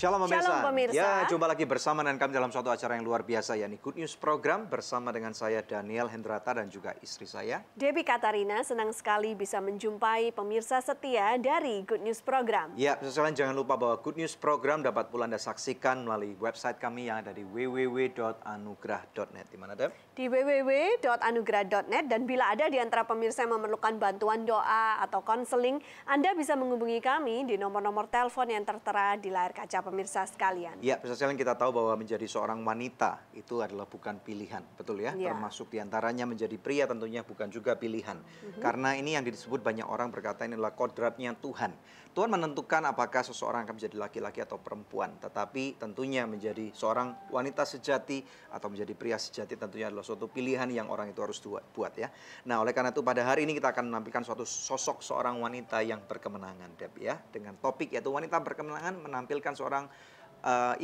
Shalom pemirsa. Shalom pemirsa. Ya, jumpa lagi bersama dengan kami dalam suatu acara yang luar biasa, yakni Good News Program bersama dengan saya Daniel Hendrata dan juga istri saya Debbie Katarina. Senang sekali bisa menjumpai pemirsa setia dari Good News Program. Ya, pemirsa sekalian jangan lupa bahwa Good News Program dapat pula Anda saksikan melalui website kami yang ada di www.anugrah.net. Di mana, Deb? Di www.anugrah.net, dan bila ada di antara pemirsa yang memerlukan bantuan doa atau konseling, Anda bisa menghubungi kami di nomor-nomor telepon yang tertera di layar kaca pemirsa sekalian. Ya, pemirsa sekalian, kita tahu bahwa menjadi seorang wanita itu adalah bukan pilihan, betul ya? Termasuk diantaranya menjadi pria tentunya bukan juga pilihan. Karena ini yang disebut banyak orang berkata ini adalah kodratnya Tuhan. Tuhan menentukan apakah seseorang akan menjadi laki-laki atau perempuan. Tetapi tentunya menjadi seorang wanita sejati atau menjadi pria sejati tentunya adalah suatu pilihan yang orang itu harus buat ya. Nah, oleh karena itu pada hari ini kita akan menampilkan suatu sosok seorang wanita yang berkemenangan, Deb ya. Dengan topik yaitu wanita berkemenangan, menampilkan seorang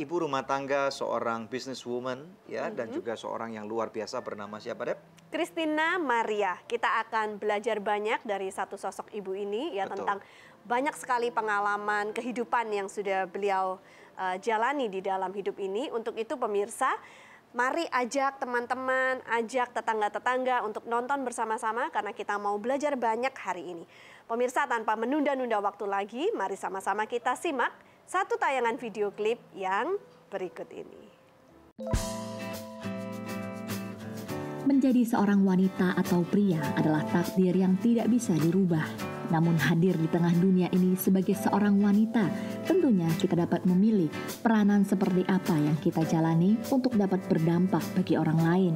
ibu rumah tangga, seorang businesswoman ya, dan juga seorang yang luar biasa bernama siapa, Deb? Christina Maria. Kita akan belajar banyak dari satu sosok ibu ini ya. Betul. Tentang banyak sekali pengalaman kehidupan yang sudah beliau jalani di dalam hidup ini. Untuk itu pemirsa, mari ajak teman-teman, ajak tetangga-tetangga untuk nonton bersama-sama karena kita mau belajar banyak hari ini. Pemirsa, tanpa menunda-nunda waktu lagi, mari sama-sama kita simak satu tayangan video klip yang berikut ini. Menjadi seorang wanita atau pria adalah takdir yang tidak bisa dirubah. Namun hadir di tengah dunia ini sebagai seorang wanita, tentunya kita dapat memilih peranan seperti apa yang kita jalani untuk dapat berdampak bagi orang lain.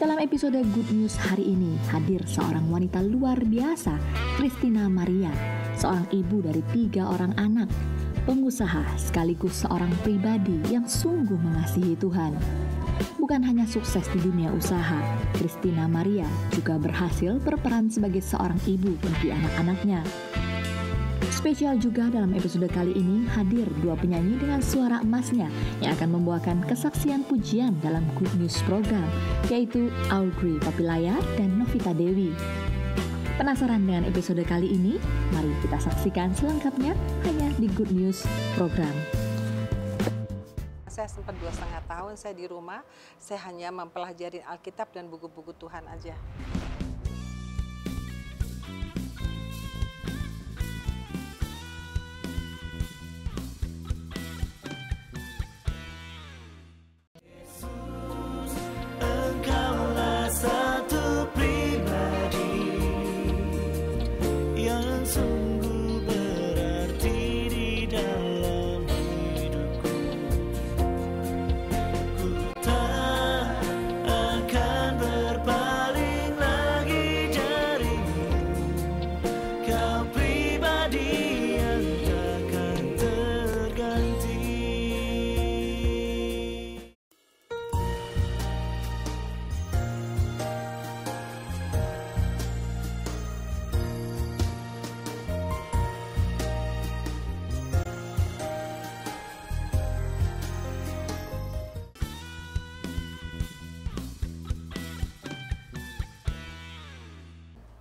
Dalam episode Good News hari ini hadir seorang wanita luar biasa, Christina Maria, seorang ibu dari 3 orang anak, pengusaha sekaligus seorang pribadi yang sungguh mengasihi Tuhan. Bukan hanya sukses di dunia usaha, Christina Maria juga berhasil berperan sebagai seorang ibu bagi anak-anaknya. Spesial juga dalam episode kali ini hadir 2 penyanyi dengan suara emasnya yang akan membawakan kesaksian pujian dalam Good News Program, yaitu Audrey Papilaya dan Novita Dewi. Penasaran dengan episode kali ini? Mari kita saksikan selengkapnya hanya di Good News Program. Saya sempat 2,5 tahun saya di rumah, saya hanya mempelajari Alkitab dan buku-buku Tuhan aja. Engkaulah satu pribadi yang sungguh berarti di dalam hidupku. Ku tak akan berpaling lagi darimu. Kau pribadi yang takkan terganti.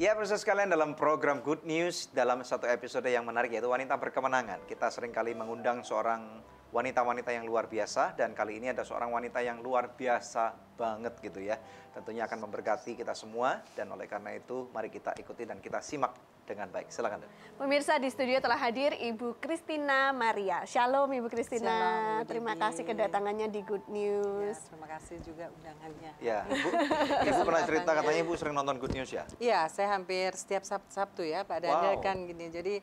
Ya, pemirsa sekalian, dalam program Good News, dalam satu episode yang menarik yaitu wanita berkemenangan, kita seringkali mengundang seorang wanita-wanita yang luar biasa, dan kali ini ada seorang wanita yang luar biasa banget gitu ya. Tentunya akan memberkati kita semua, dan oleh karena itu mari kita ikuti dan kita simak dengan baik. Silakan. Pemirsa, di studio telah hadir Ibu Christina Maria. Shalom Ibu Christina. Shalom, terima Debbie. kasih kedatangannya di Good News. Ya, terima kasih juga undangannya. Ya, Ibu pernah cerita katanya Ibu sering nonton Good News ya? Iya, saya hampir setiap Sabtu ya Pak Daniel kan gini. Jadi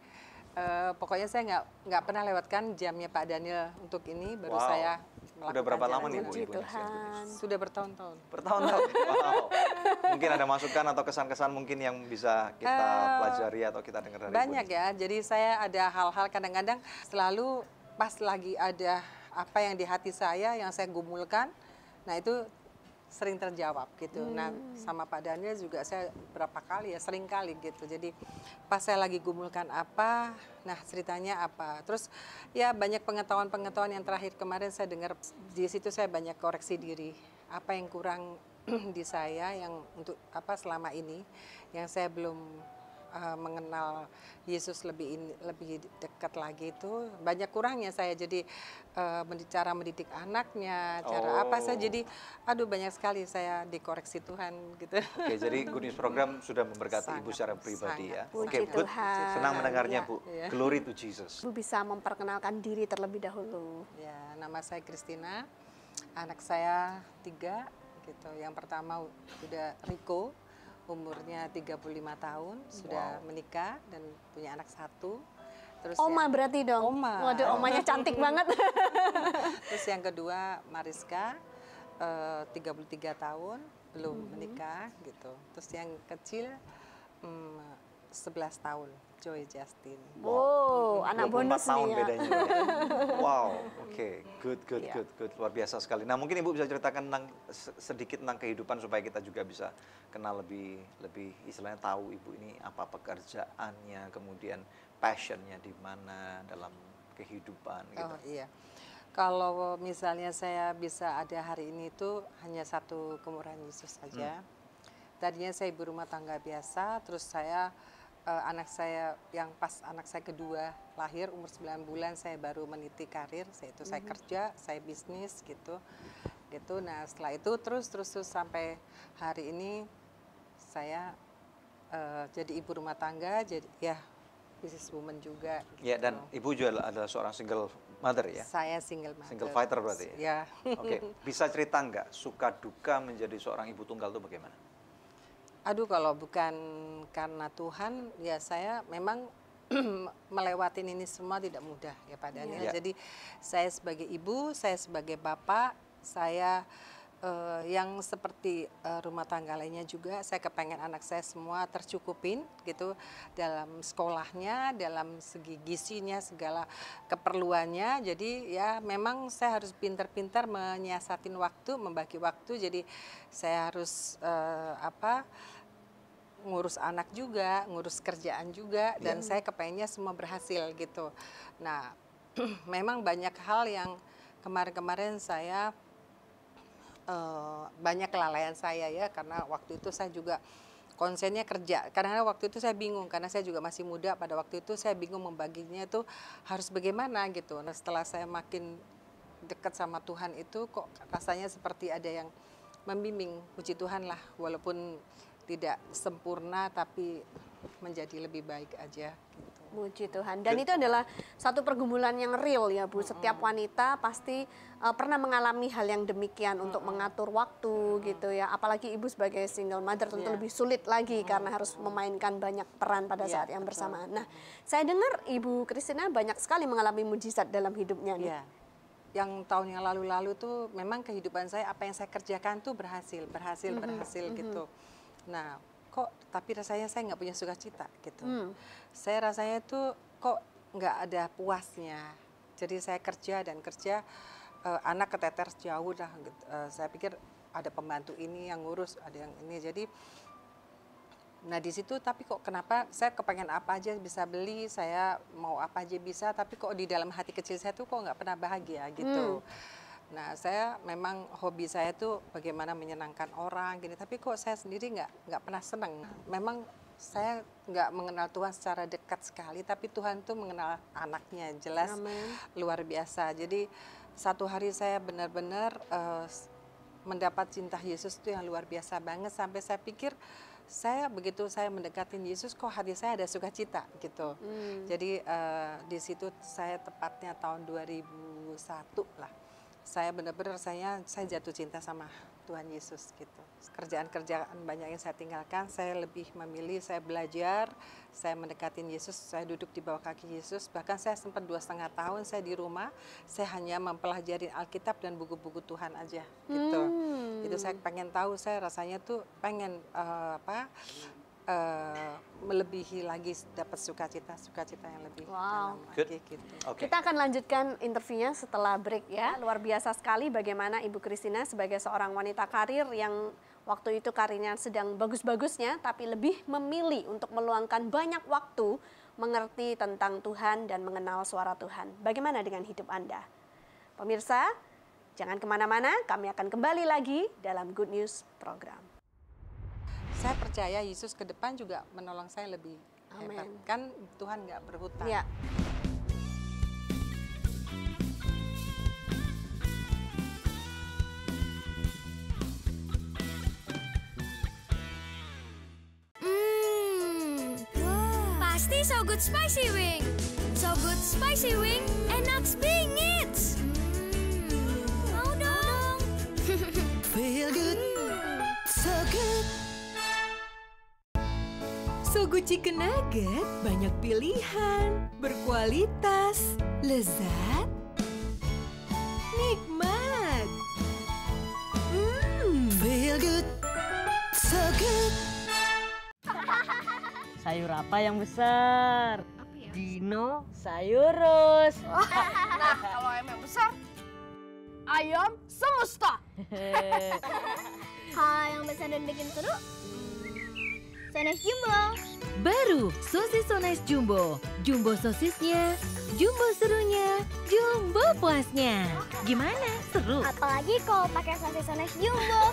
pokoknya saya nggak pernah lewatkan jamnya Pak Daniel untuk ini. Baru saya melakukan. Udah berapa lama nih Bu? Puji Ibu Tuhan. Sudah bertahun-tahun. Bertahun-tahun. Wow. Mungkin ada masukan atau kesan-kesan mungkin yang bisa kita pelajari atau kita dengar dari Banyak Ibu. ya. Jadi saya ada hal-hal kadang-kadang selalu pas lagi ada apa yang di hati saya yang saya gumulkan. Nah itu sering terjawab gitu. Nah sama Pak Daniel juga saya berapa kali ya, sering kali gitu. Jadi pas saya lagi gumulkan apa, nah ceritanya apa. Terus ya banyak pengetahuan-pengetahuan yang terakhir kemarin saya dengar, di situ saya banyak koreksi diri. Apa yang kurang di saya yang untuk apa selama ini yang saya belum mengenal Yesus lebih dekat lagi itu banyak kurangnya saya. Jadi cara mendidik anaknya, cara apa saya jadi banyak sekali saya dikoreksi Tuhan gitu. Oke, jadi Good News Program sudah memberkati Ibu secara pribadi ya. Puji Oke, good. Tuhan. Senang mendengarnya, Ya. Bu. Glory to Jesus. Ibu bisa memperkenalkan diri terlebih dahulu. Ya, nama saya Christina, anak saya 3 gitu. Yang pertama udah Rico, umurnya 35 tahun, sudah menikah dan punya anak 1. Terus Oma berarti dong? Oma. Waduh, omanya cantik banget. Terus yang kedua Mariska, 33 tahun, belum menikah gitu. Terus yang kecil 11 tahun, Joy Justin. Wow, anak 24 bonus tahun nih ya. bedanya. Wow, oke, good, luar biasa sekali. Nah, mungkin Ibu bisa ceritakan sedikit tentang kehidupan supaya kita juga bisa kenal lebih istilahnya tahu Ibu ini apa pekerjaannya, kemudian passionnya di mana dalam kehidupan gitu. Oh iya, kalau misalnya saya bisa ada hari ini itu hanya satu kemurahan Yesus saja. Tadinya saya ibu rumah tangga biasa, terus saya anak saya kedua lahir umur 9 bulan saya baru meniti karir, saya kerja, saya bisnis gitu. Nah, setelah itu terus sampai hari ini saya jadi ibu rumah tangga, jadi ya business woman juga. Gitu. Ya, dan Ibu juga adalah seorang single mother ya? Saya single mother. Single fighter berarti ya? Ya. Oke, bisa cerita nggak suka duka menjadi seorang ibu tunggal itu bagaimana? Aduh, kalau bukan karena Tuhan, ya saya memang melewatin ini semua tidak mudah ya Pak Daniel. Jadi saya sebagai ibu, saya sebagai bapak, saya yang seperti rumah tangga lainnya juga, saya kepengen anak saya semua tercukupin gitu dalam sekolahnya, dalam segi gizinya, segala keperluannya. Jadi ya memang saya harus pintar-pintar menyiasatin waktu, membagi waktu. Jadi saya harus ngurus anak juga, ngurus kerjaan juga, dan saya kepengennya semua berhasil gitu. Nah, memang banyak hal yang kemarin-kamarin saya banyak kelalaian saya ya, karena waktu itu saya juga konsennya kerja. Karena waktu itu saya bingung, karena saya juga masih muda pada waktu itu, saya bingung membaginya itu harus bagaimana gitu. Nah, setelah saya makin dekat sama Tuhan itu kok rasanya seperti ada yang membimbing. Puji Tuhan lah, walaupun tidak sempurna tapi menjadi lebih baik aja gitu. Puji Tuhan. Dan itu adalah satu pergumulan yang real ya Bu. Setiap wanita pasti pernah mengalami hal yang demikian untuk mengatur waktu gitu ya. Apalagi ibu sebagai single mother tentu lebih sulit lagi karena harus memainkan banyak peran pada saat yang bersamaan. Nah, saya dengar Ibu Christina banyak sekali mengalami mujizat dalam hidupnya nih. Ya. Yang tahun yang lalu-lalu tuh memang kehidupan saya, apa yang saya kerjakan tuh berhasil gitu. Nah, tapi rasanya saya nggak punya sukacita gitu. Saya rasanya tuh kok nggak ada puasnya. Jadi saya kerja, anak keteter jauh dah. Gitu. Saya pikir ada pembantu ini yang ngurus, ada yang ini. Jadi, nah di situ tapi kok kenapa saya kepengen apa aja bisa beli, saya mau apa aja bisa, tapi kok di dalam hati kecil saya tuh kok nggak pernah bahagia gitu. Nah, saya memang hobi saya tuh bagaimana menyenangkan orang gini, tapi kok saya sendiri nggak pernah senang. Memang saya nggak mengenal Tuhan secara dekat sekali, tapi Tuhan tuh mengenal anaknya, jelas. Amen. Luar biasa. Jadi satu hari saya benar-benar mendapat cinta Yesus tuh yang luar biasa banget, sampai saya pikir begitu saya mendekatin Yesus kok hati saya ada sukacita gitu. Jadi di situ saya tepatnya tahun 2001 lah. Saya benar-benar saya jatuh cinta sama Tuhan Yesus gitu. Kerjaan-kerjaan banyak yang saya tinggalkan, saya lebih memilih, saya belajar, saya mendekatin Yesus, saya duduk di bawah kaki Yesus. Bahkan saya sempat 2,5 tahun saya di rumah, saya hanya mempelajari Alkitab dan buku-buku Tuhan aja gitu. Itu saya pengen tahu, saya rasanya tuh pengen melebihi lagi, dapat sukacita yang lebih dalam lagi gitu. Kita akan lanjutkan interviewnya setelah break ya. Luar biasa sekali bagaimana Ibu Christina sebagai seorang wanita karir yang waktu itu karirnya sedang bagus-bagusnya, tapi lebih memilih untuk meluangkan banyak waktu mengerti tentang Tuhan dan mengenal suara Tuhan. Bagaimana dengan hidup Anda? Pemirsa, jangan kemana-mana, kami akan kembali lagi dalam Good News Program. Saya percaya Yesus ke depan juga menolong saya lebih Hebat. Amin. Kan Tuhan nggak berhutang. Ya. Pasti So Good Spicy Wing. So Good Spicy Wing, enak bingit. Mau dong. Feel good, so good. So Good Chicken Nugget banyak pilihan, berkualitas, lezat, nikmat. Feel good, so good. Sayur apa yang besar? Dino Sayurus. Nah, kalau ayam yang besar, ayam semesta. Hal yang besar dan bikin seru. Sones Jumbo. Baru sosis Sones Jumbo. Jumbo sosisnya, jumbo serunya, jumbo puasnya. Gimana? Seru? Apalagi kalau pakai sosis Sones Jumbo.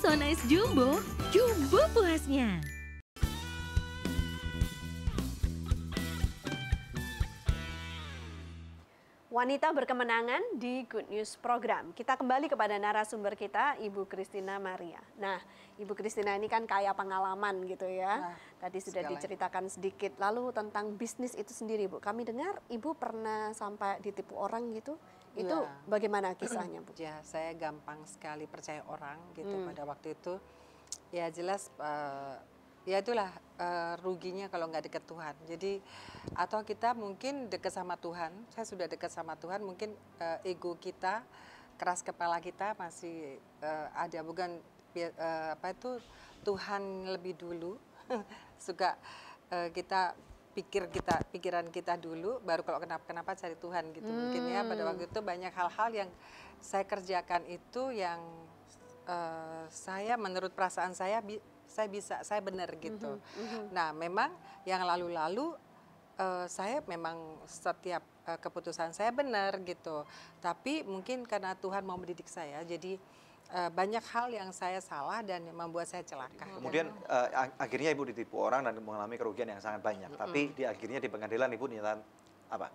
Sones Jumbo, jumbo puasnya. Wanita berkemenangan di Good News Program. Kita kembali kepada narasumber kita, Ibu Christina Maria. Nah, Ibu Christina ini kan kaya pengalaman gitu ya. Nah, Tadi sudah segalanya. diceritakan sedikit. Lalu tentang bisnis itu sendiri, Bu. Kami dengar Ibu pernah sampai ditipu orang gitu. Itu Ya. bagaimana kisahnya, Bu? Ya, saya gampang sekali percaya orang gitu pada waktu itu. Ya jelas, ya itulah ruginya kalau nggak dekat Tuhan. Jadi atau kita mungkin dekat sama Tuhan. Saya sudah dekat sama Tuhan. Mungkin ego kita, keras kepala kita masih ada. Bukan apa itu Tuhan lebih dulu. Suka kita pikiran kita dulu, baru kalau kenapa cari Tuhan gitu. Mungkin ya pada waktu itu banyak hal-hal yang saya kerjakan itu yang saya menurut perasaan saya benar gitu. Nah memang yang lalu-lalu saya memang setiap keputusan saya benar gitu. Tapi mungkin karena Tuhan mau mendidik saya, jadi banyak hal yang saya salah dan membuat saya celaka. Kemudian akhirnya Ibu ditipu orang dan mengalami kerugian yang sangat banyak. Tapi di akhirnya di pengadilan Ibu nyatakan apa?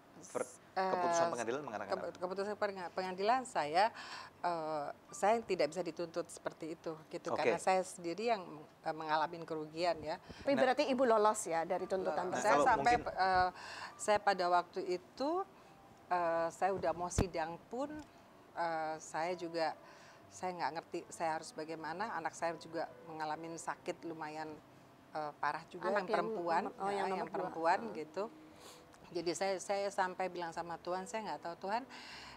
Keputusan pengadilan mengatakan apa? Keputusan pengadilan saya tidak bisa dituntut seperti itu gitu. Oke. Karena saya sendiri yang mengalami kerugian ya. Tapi berarti Ibu lolos ya dari tuntutan Nah, tersebut. Saya kalau sampai mungkin- saya pada waktu itu saya udah mau sidang pun saya nggak ngerti saya harus bagaimana. Anak saya juga mengalami sakit lumayan parah juga, Anak yang perempuan, yang nomor yang dua. perempuan gitu. Jadi saya sampai bilang sama Tuhan, saya nggak tahu Tuhan,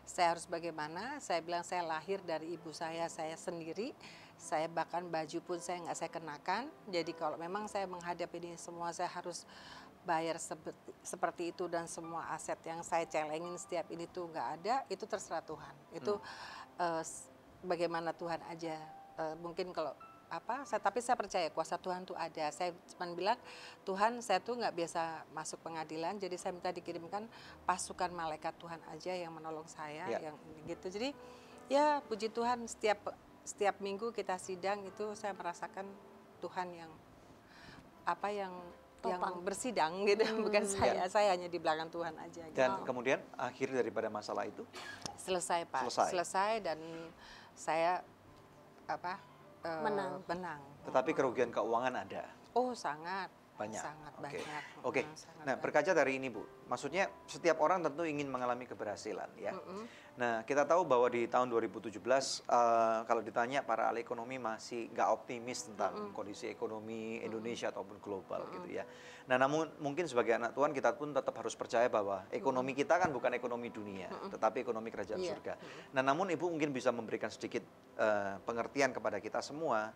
saya harus bagaimana. Saya bilang saya lahir dari ibu saya sendiri. Saya bahkan baju pun saya kenakan. Jadi kalau memang saya menghadapi ini semua, saya harus bayar seperti itu dan semua aset yang saya celengin setiap ini tuh nggak ada, itu terserah Tuhan. Itu bagaimana Tuhan aja. Mungkin kalau tapi saya percaya kuasa Tuhan tuh ada. Saya cuma bilang, Tuhan saya tuh nggak biasa masuk pengadilan, jadi saya minta dikirimkan pasukan malaikat Tuhan aja yang menolong saya, yang gitu. Jadi ya puji Tuhan setiap minggu kita sidang itu saya merasakan Tuhan yang bersidang gitu, bukan saya hanya di belakang Tuhan aja. Gitu. Dan kemudian akhir daripada masalah itu Selesai Pak, selesai dan saya menang. Tetapi kerugian keuangan ada. Oh sangat Banyak. Sangat Oke. banyak. Oke. Sangat Nah, banyak. berkaca dari ini, Bu, maksudnya setiap orang tentu ingin mengalami keberhasilan, ya. Nah, kita tahu bahwa di tahun 2017, kalau ditanya para ahli ekonomi masih nggak optimis tentang kondisi ekonomi Indonesia ataupun global, gitu ya. Nah, namun mungkin sebagai anak Tuhan kita pun tetap harus percaya bahwa ekonomi kita kan bukan ekonomi dunia, tetapi ekonomi kerajaan surga. Nah, namun Ibu mungkin bisa memberikan sedikit pengertian kepada kita semua.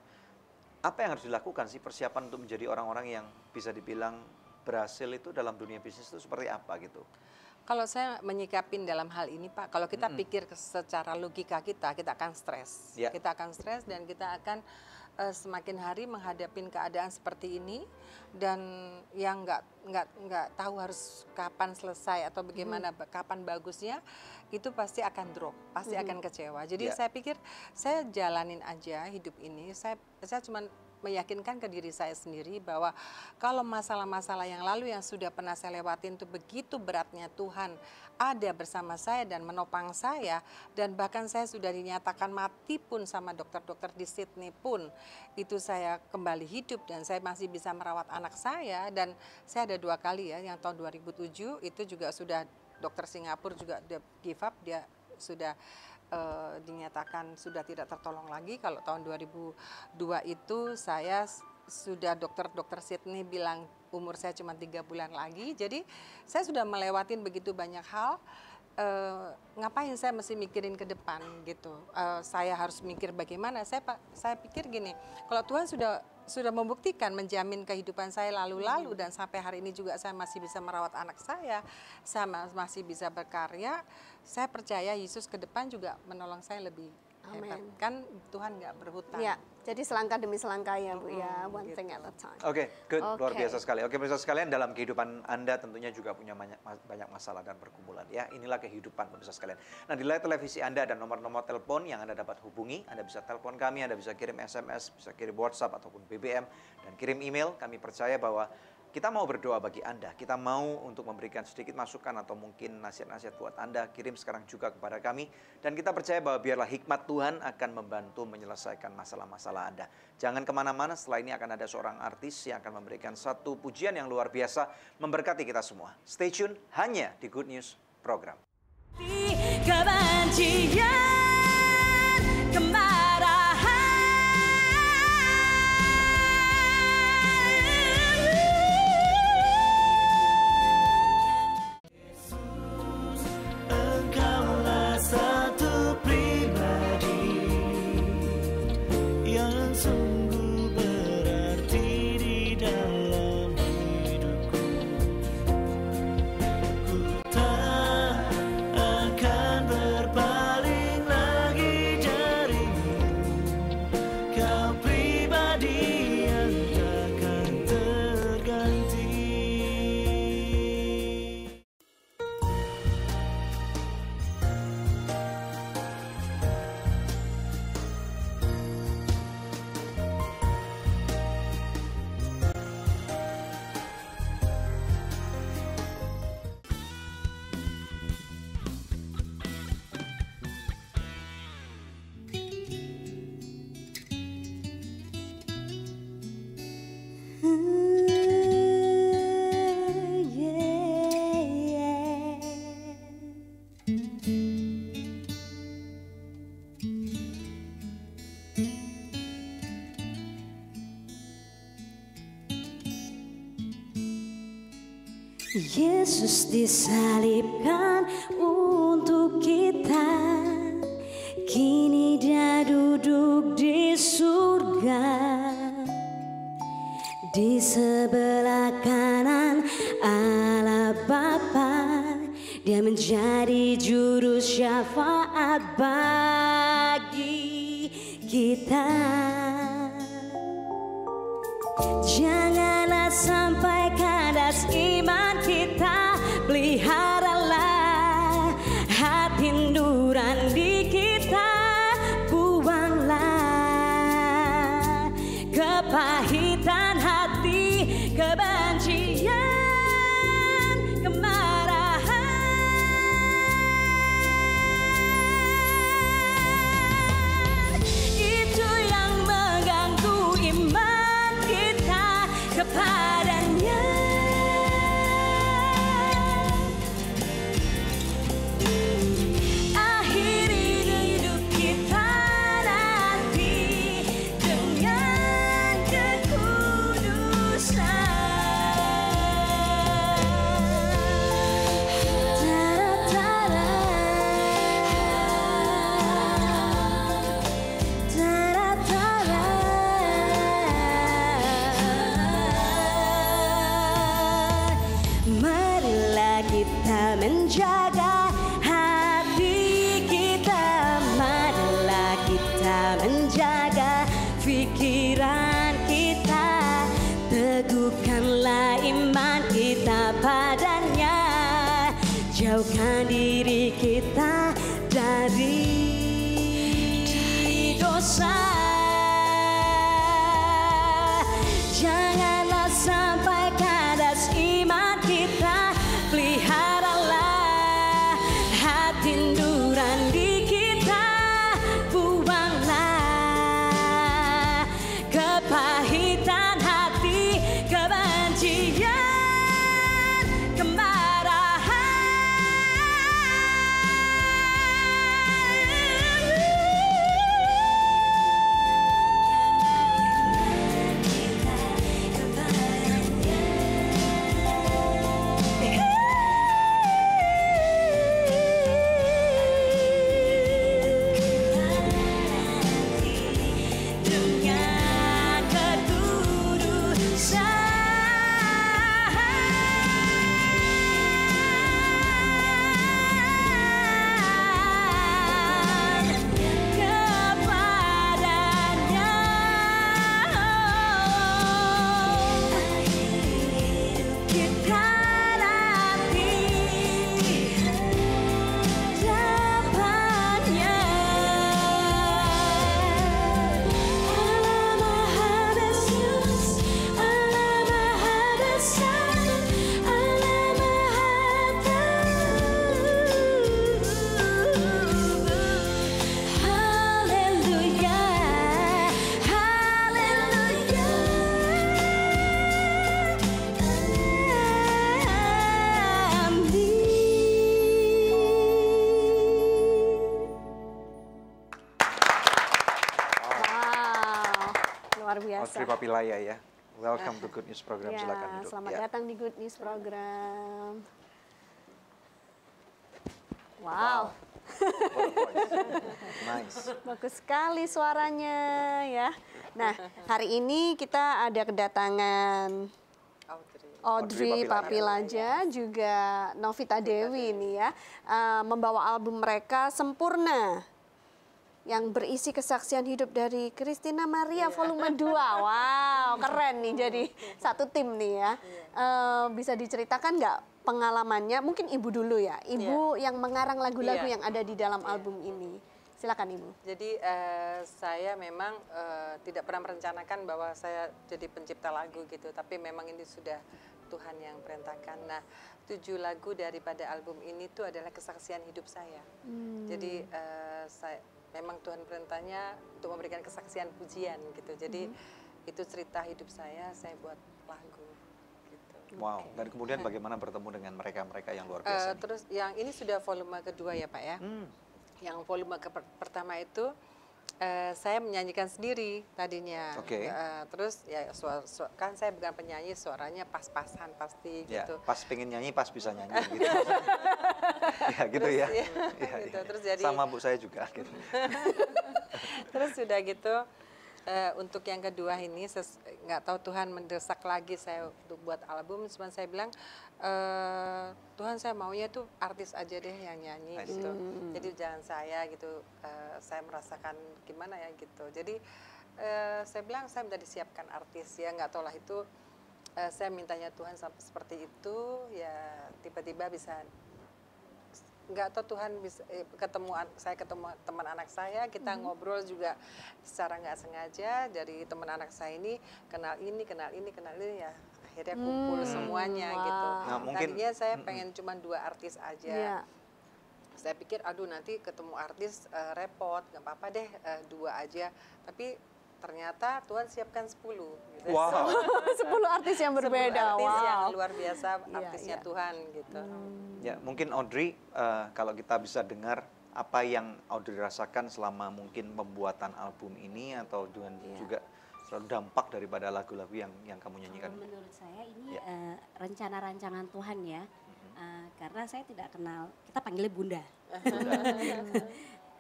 Apa yang harus dilakukan sih persiapan untuk menjadi orang-orang yang bisa dibilang berhasil itu dalam dunia bisnis itu seperti apa gitu? Kalau saya menyikapin dalam hal ini Pak, kalau kita pikir secara logika kita akan stres. Ya. Kita akan stres dan kita akan semakin hari menghadapi keadaan seperti ini dan yang nggak tahu harus kapan selesai atau bagaimana kapan bagusnya, itu pasti akan drop, pasti akan kecewa. Jadi saya pikir saya jalanin aja hidup ini. Saya cuma meyakinkan ke diri saya sendiri bahwa kalau masalah-masalah yang lalu yang sudah pernah saya lewatin itu begitu beratnya, Tuhan ada bersama saya dan menopang saya, dan bahkan saya sudah dinyatakan mati pun sama dokter-dokter di Sydney pun itu saya kembali hidup dan saya masih bisa merawat anak saya. Dan saya ada 2 kali ya, yang tahun 2007 itu juga sudah dokter Singapura juga dia give up, dia sudah dinyatakan sudah tidak tertolong lagi. Kalau tahun 2002 itu saya sudah dokter Sydney bilang umur saya cuma 3 bulan lagi. Jadi saya sudah melewatin begitu banyak hal. Ngapain saya mesti mikirin ke depan gitu. Saya harus mikir bagaimana. Saya pikir gini, kalau Tuhan sudah membuktikan menjamin kehidupan saya lalu-lalu dan sampai hari ini juga saya masih bisa merawat anak saya masih bisa berkarya, saya percaya Yesus ke depan juga menolong saya lebih hebat. Kan Tuhan nggak berhutang. Ya, jadi selangkah demi selangkah ya Bu ya, one thing at a time. Oke, good, luar biasa sekali. Oke, pemirsa sekalian, dalam kehidupan Anda tentunya juga punya banyak masalah dan pergumulan ya. Inilah kehidupan pemirsa sekalian. Nah, di layar televisi Anda ada nomor-nomor telepon yang Anda dapat hubungi. Anda bisa telepon kami, Anda bisa kirim SMS, bisa kirim WhatsApp ataupun BBM dan kirim email. Kami percaya bahwa kita mau berdoa bagi Anda, kita mau untuk memberikan sedikit masukan atau mungkin nasihat-nasihat buat Anda, kirim sekarang juga kepada kami. Dan kita percaya bahwa biarlah hikmat Tuhan akan membantu menyelesaikan masalah-masalah Anda. Jangan kemana-mana, setelah ini akan ada seorang artis yang akan memberikan satu pujian yang luar biasa, memberkati kita semua. Stay tune hanya di Good News Program. Kebencian, kemarahan, Engkaulah satu pribadi yang sungguh berarti di dalam hidupku. Ku tak akan berpaling lagi darimu. Kau pribadi yang takkan terganti. Yesus disalibkan untuk kita, kini Dia duduk di surga, di sebelah kanan Allah Bapa. Dia menjadi juru syafaat bagi kita. Janganlah sampai kandas iman kita, peliharalah hati nurani di kita, buanglah kepahitan hati, kebencian, kemarahan. Itu yang mengganggu iman kita kepadanya. Akhiri hidup kita nanti dengan kekudusan. Marilah kita menjaga hati kita, marilah kita menjaga pikiran kita, teguhkanlah iman kita padanya, jauhkan diri kita dari dosa. luar biasa. Audrey Papilaya ya. Welcome to Good News Program. Silakan duduk. Selamat datang di Good News Program. Wow. Nice. Bagus sekali suaranya ya. Nah, hari ini kita ada kedatangan Audrey Papilaja, juga Novita Dewi ini ya, membawa album mereka Sempurna yang berisi kesaksian hidup dari Christina Maria volume 2. Wow, keren nih jadi satu tim nih ya. Bisa diceritakan nggak pengalamannya? Mungkin Ibu dulu ya, Ibu yang mengarang lagu-lagu yang ada di dalam album ini. Silakan Ibu. Jadi saya memang tidak pernah merencanakan bahwa saya jadi pencipta lagu gitu, tapi memang ini sudah Tuhan yang perintahkan. Nah, 7 lagu daripada album ini tuh adalah kesaksian hidup saya. Jadi memang Tuhan perintahnya untuk memberikan kesaksian pujian gitu. Jadi itu cerita hidup saya buat lagu. Gitu. Wow. Dan kemudian bagaimana bertemu dengan mereka-mereka yang luar biasa? Terus yang ini sudah volume kedua ya Pak ya. Yang volume pertama itu saya menyanyikan sendiri tadinya. Terus ya kan saya bukan penyanyi, suaranya pas-pasan pasti ya, gitu. Pas pengen nyanyi, pas bisa nyanyi gitu. Ya gitu terus, ya. Gitu. Terus jadi sama Bu saya juga gitu. Terus sudah gitu untuk yang kedua ini nggak tahu Tuhan mendesak lagi saya untuk buat album, cuman saya bilang Tuhan saya maunya tuh artis aja deh yang nyanyi gitu. Jadi jangan saya gitu, saya merasakan gimana ya gitu. Jadi saya bilang saya minta disiapkan artis ya, nggak tahu lah itu saya mintanya Tuhan seperti itu ya, tiba-tiba bisa nggak tahu Tuhan bisa saya ketemu teman anak saya, kita ngobrol juga secara nggak sengaja, dari teman anak saya ini kenal ini ya, akhirnya kumpul semuanya gitu. Nah, tadinya saya pengen cuma 2 artis aja. Saya pikir aduh nanti ketemu artis repot, nggak apa-apa deh 2 aja, tapi ternyata Tuhan siapkan 10 gitu. Wow. 10 artis yang berbeda. 10 artis yang luar biasa, artisnya Tuhan gitu. Ya, mungkin Audrey, kalau kita bisa dengar apa yang Audrey rasakan selama mungkin pembuatan album ini, atau dengan juga selalu dampak daripada lagu-lagu yang kamu nyanyikan. Menurut saya ini rencana rancangan Tuhan ya, karena saya tidak kenal, kita panggilnya Bunda.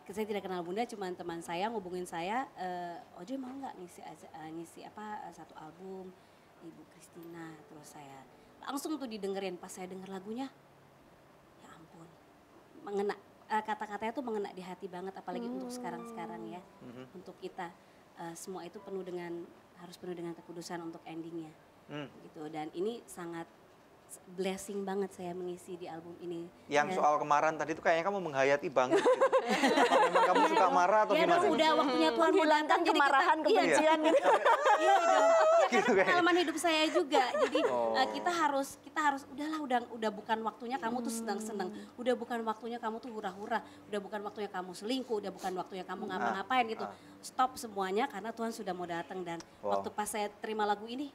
Saya tidak kenal Bunda, cuma teman saya ngubungin saya, Audrey mau nggak ngisi satu album Ibu Christina. Terus saya langsung tuh didengerin, pas saya denger lagunya, ya ampun, mengena, kata-katanya tuh mengena di hati banget, apalagi untuk sekarang-sekarang ya, untuk kita semua itu harus penuh dengan kekudusan untuk endingnya, gitu. Dan ini sangat blessing banget saya mengisi di album ini. Yang soal kemarahan tadi itu kayaknya kamu menghayati banget gitu. Apa memang kamu suka marah atau gimana? Ya udah waktunya Tuhan menghilangkan kemarahan, kebencian gitu. Iya dong. Ya kan pengalaman hidup saya juga. Jadi kita harus udahlah, udah bukan waktunya kamu tuh senang-senang. Udah bukan waktunya kamu tuh hura-hura. Udah bukan waktunya kamu selingkuh, udah bukan waktunya kamu ngapa-ngapain gitu. Stop semuanya karena Tuhan sudah mau datang. Dan waktu pas saya terima lagu ini,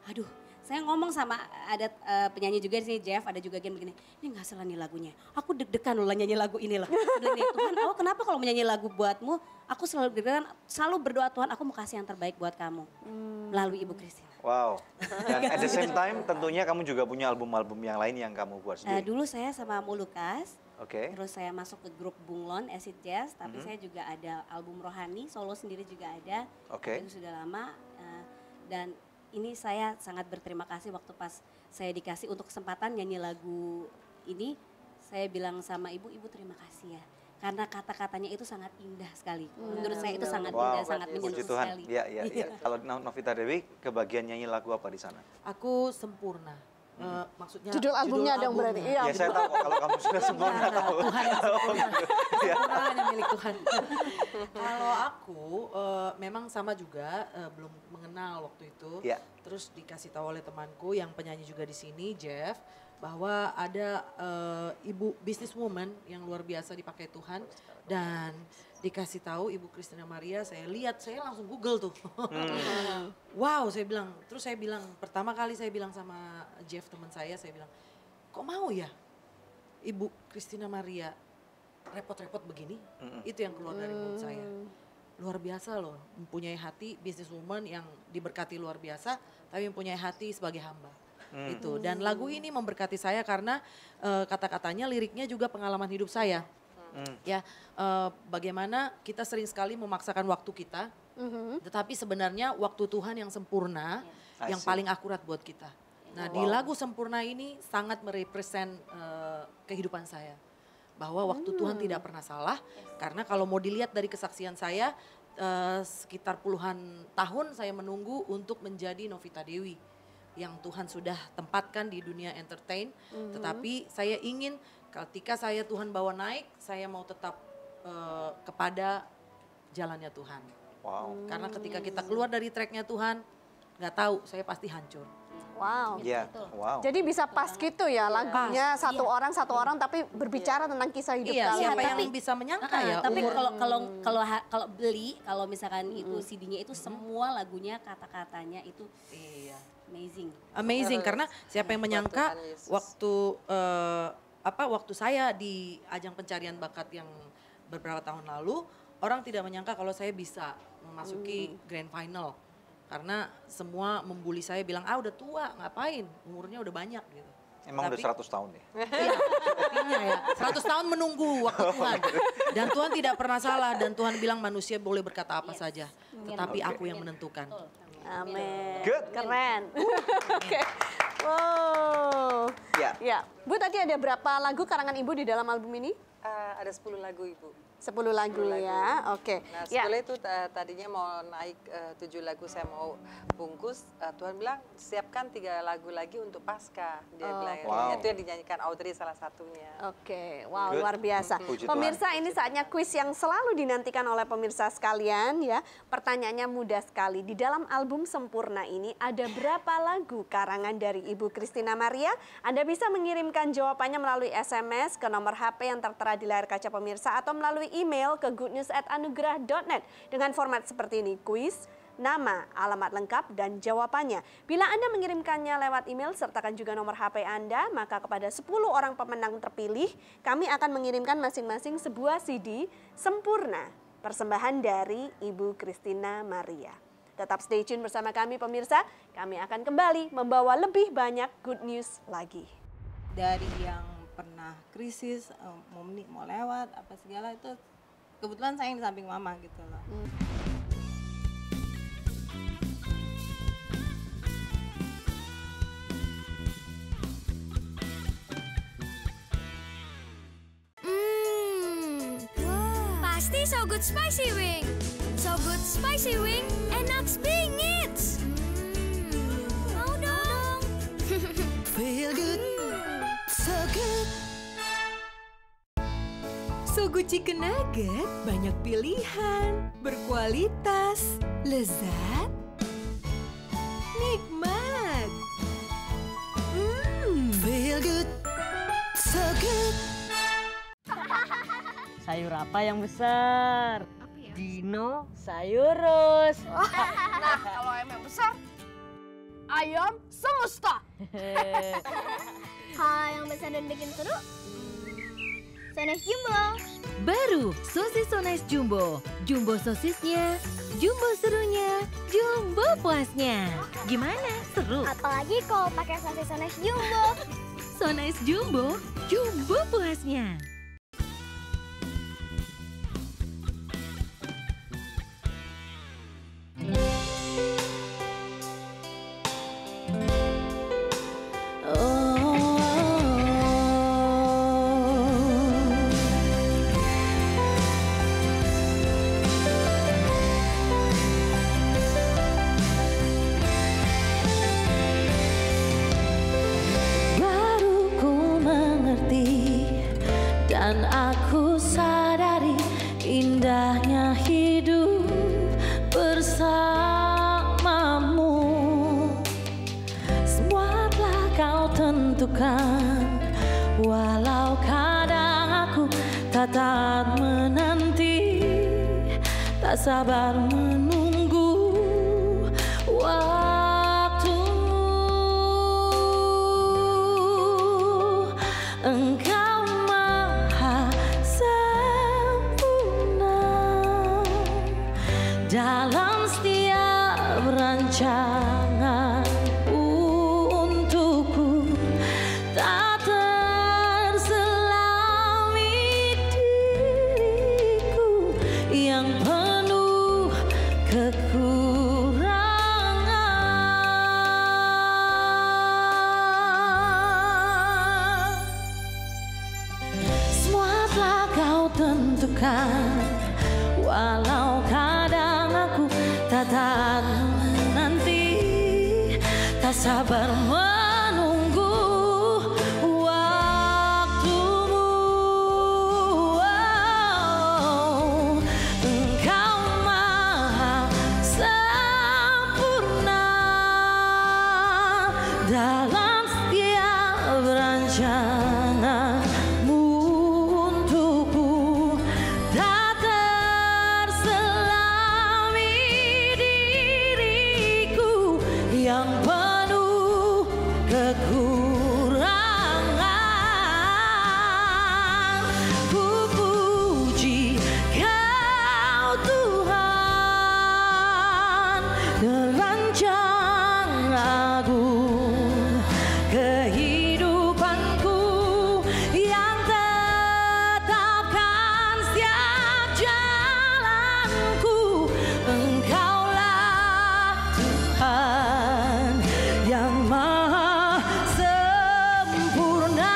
aduh, saya ngomong sama ada penyanyi juga di sini, Jeff, ada juga Gen begini, ini nggak salah nih lagunya. Aku deg-degan loh nyanyi lagu ini loh. Tuhan, aku kenapa kalau menyanyi lagu buatmu, aku selalu deg-degan, selalu berdoa Tuhan, aku mau kasih yang terbaik buat kamu melalui Ibu Christina. Wow. Dan at the same time tentunya kamu juga punya album-album yang lain yang kamu buat sendiri. Dulu saya sama Mulukas, terus saya masuk ke grup Bunglon, Acid Jazz, tapi saya juga ada album Rohani, solo sendiri juga ada. Itu sudah lama dan ini saya sangat berterima kasih waktu pas saya dikasih untuk kesempatan nyanyi lagu ini, saya bilang sama Ibu terima kasih ya. Karena kata-katanya itu sangat indah sekali. Menurut saya itu sangat indah, sangat menyentuh sekali. Iya. Kalau Novita Dewi, kebagian nyanyi lagu apa di sana? Aku Sempurna. Maksudnya judul albumnya dong berarti. Iya, saya tahu kalau kamu sudah sempurna. Tuhan yang sempurna. Sempurna hanya milik Tuhan. Kalau aku memang sama juga, belum mengenal waktu itu. Terus dikasih tahu oleh temanku yang penyanyi juga di sini, Jeff, bahwa ada ibu businesswoman yang luar biasa dipakai Tuhan, dan dikasih tahu Ibu Christina Maria. Saya lihat, saya langsung Google tuh. Wow, saya bilang. Terus saya bilang, pertama kali saya bilang sama Jeff teman saya bilang, kok mau ya Ibu Christina Maria repot-repot begini? Itu yang keluar dari mulut saya. luar biasa loh, mempunyai hati businesswoman yang diberkati luar biasa, tapi mempunyai hati sebagai hamba. Itu. Dan lagu ini memberkati saya karena kata-katanya, liriknya juga pengalaman hidup saya. Ya, bagaimana kita sering sekali memaksakan waktu kita, tetapi sebenarnya waktu Tuhan yang sempurna, yang paling akurat buat kita. Nah, di lagu Sempurna ini sangat merepresent kehidupan saya. Bahwa waktu Tuhan tidak pernah salah, karena kalau mau dilihat dari kesaksian saya, sekitar puluhan tahun saya menunggu untuk menjadi Novita Dewi yang Tuhan sudah tempatkan di dunia entertain. Tetapi saya ingin ketika saya Tuhan bawa naik, saya mau tetap kepada jalannya Tuhan. Karena ketika kita keluar dari tracknya Tuhan, nggak tahu, saya pasti hancur. Wow. Yeah. Wow. Jadi bisa pas gitu ya lagunya, satu orang tapi berbicara tentang kisah hidup kalian. Siapa yang bisa menyangka ya. Tapi kalau beli, kalau misalkan itu CD-nya itu semua lagunya, kata-katanya itu amazing. Amazing karena siapa yang menyangka waktu saya di ajang pencarian bakat yang beberapa tahun lalu, orang tidak menyangka kalau saya bisa memasuki grand final. Karena semua membuli saya bilang, udah tua, ngapain, umurnya udah banyak gitu. Emang udah 100 tahun ya? Iya, artinya ya, 100 tahun menunggu waktu Tuhan. Dan Tuhan tidak pernah salah, dan Tuhan bilang manusia boleh berkata apa saja. Tetapi aku yang menentukan. Amin. Good. Keren. Oke. Wow. Ya. Bu, tadi ada berapa lagu karangan Ibu di dalam album ini? Ada 10 lagu, Ibu. 10 lagu ya, oke. Nah setelah itu tadinya mau naik 7 lagu, saya mau bungkus. Tuhan bilang siapkan 3 lagu lagi untuk Paskah. Dia bilang itu yang dinyanyikan Audrey salah satunya. Oke, wow, luar biasa. Pemirsa, ini saatnya kuis yang selalu dinantikan oleh pemirsa sekalian ya. Pertanyaannya mudah sekali. Di dalam album Sempurna ini ada berapa lagu karangan dari Ibu Christina Maria? Anda bisa mengirimkan jawabannya melalui SMS ke nomor HP yang tertera di layar kaca pemirsa atau melalui email ke goodnews@anugerah.net dengan format seperti ini: kuis, nama, alamat lengkap, dan jawabannya. Bila Anda mengirimkannya lewat email, sertakan juga nomor HP Anda, maka kepada 10 orang pemenang terpilih, kami akan mengirimkan masing-masing sebuah CD Sempurna, persembahan dari Ibu Christina Maria. Tetap stay tune bersama kami pemirsa, kami akan kembali membawa lebih banyak good news lagi. Dari yang pernah krisis, mau lewat, apa segala itu, kebetulan saya yang di samping mama gitu loh. Pasti So Good Spicy Wing. So Good Spicy Wing, enak bingit. Mau dong. Feel good, so good. Sogo Chicken Nugget banyak pilihan, berkualitas, lezat, nikmat. Feel good, so good. Sayur apa yang besar? Dino Sayurus. Nah, kalau ayam yang besar, ayam semesta. Kalau yang besar dan bikin seru, Sones Jumbo. Baru sosis Sones Jumbo. Jumbo sosisnya, jumbo serunya, jumbo puasnya. Gimana? Seru? Apalagi kalau pakai sosis Sones Jumbo. Sones Jumbo, jumbo puasnya. Dan aku sadari indahnya hidup bersamamu. Semua telah kau tentukan, walau kadang aku tak taat menanti, tak sabar menunggu waktu. Engkau dalam setiap rancangan untukku, tak terselami diriku yang penuh kekurangan. Semua telah kau tentukan, walau kadang aku tak tahan nanti, tak sabar menunggu waktumu. Engkau maha sempurna dalam setiap rancanganmu untukku, tak terselami diriku yang penuh kekurangan. Ku puji Kau Tuhan, terancang agung kehidupanku, yang tetapkan setiap jalanku. Engkaulah Tuhan yang maha sempurna.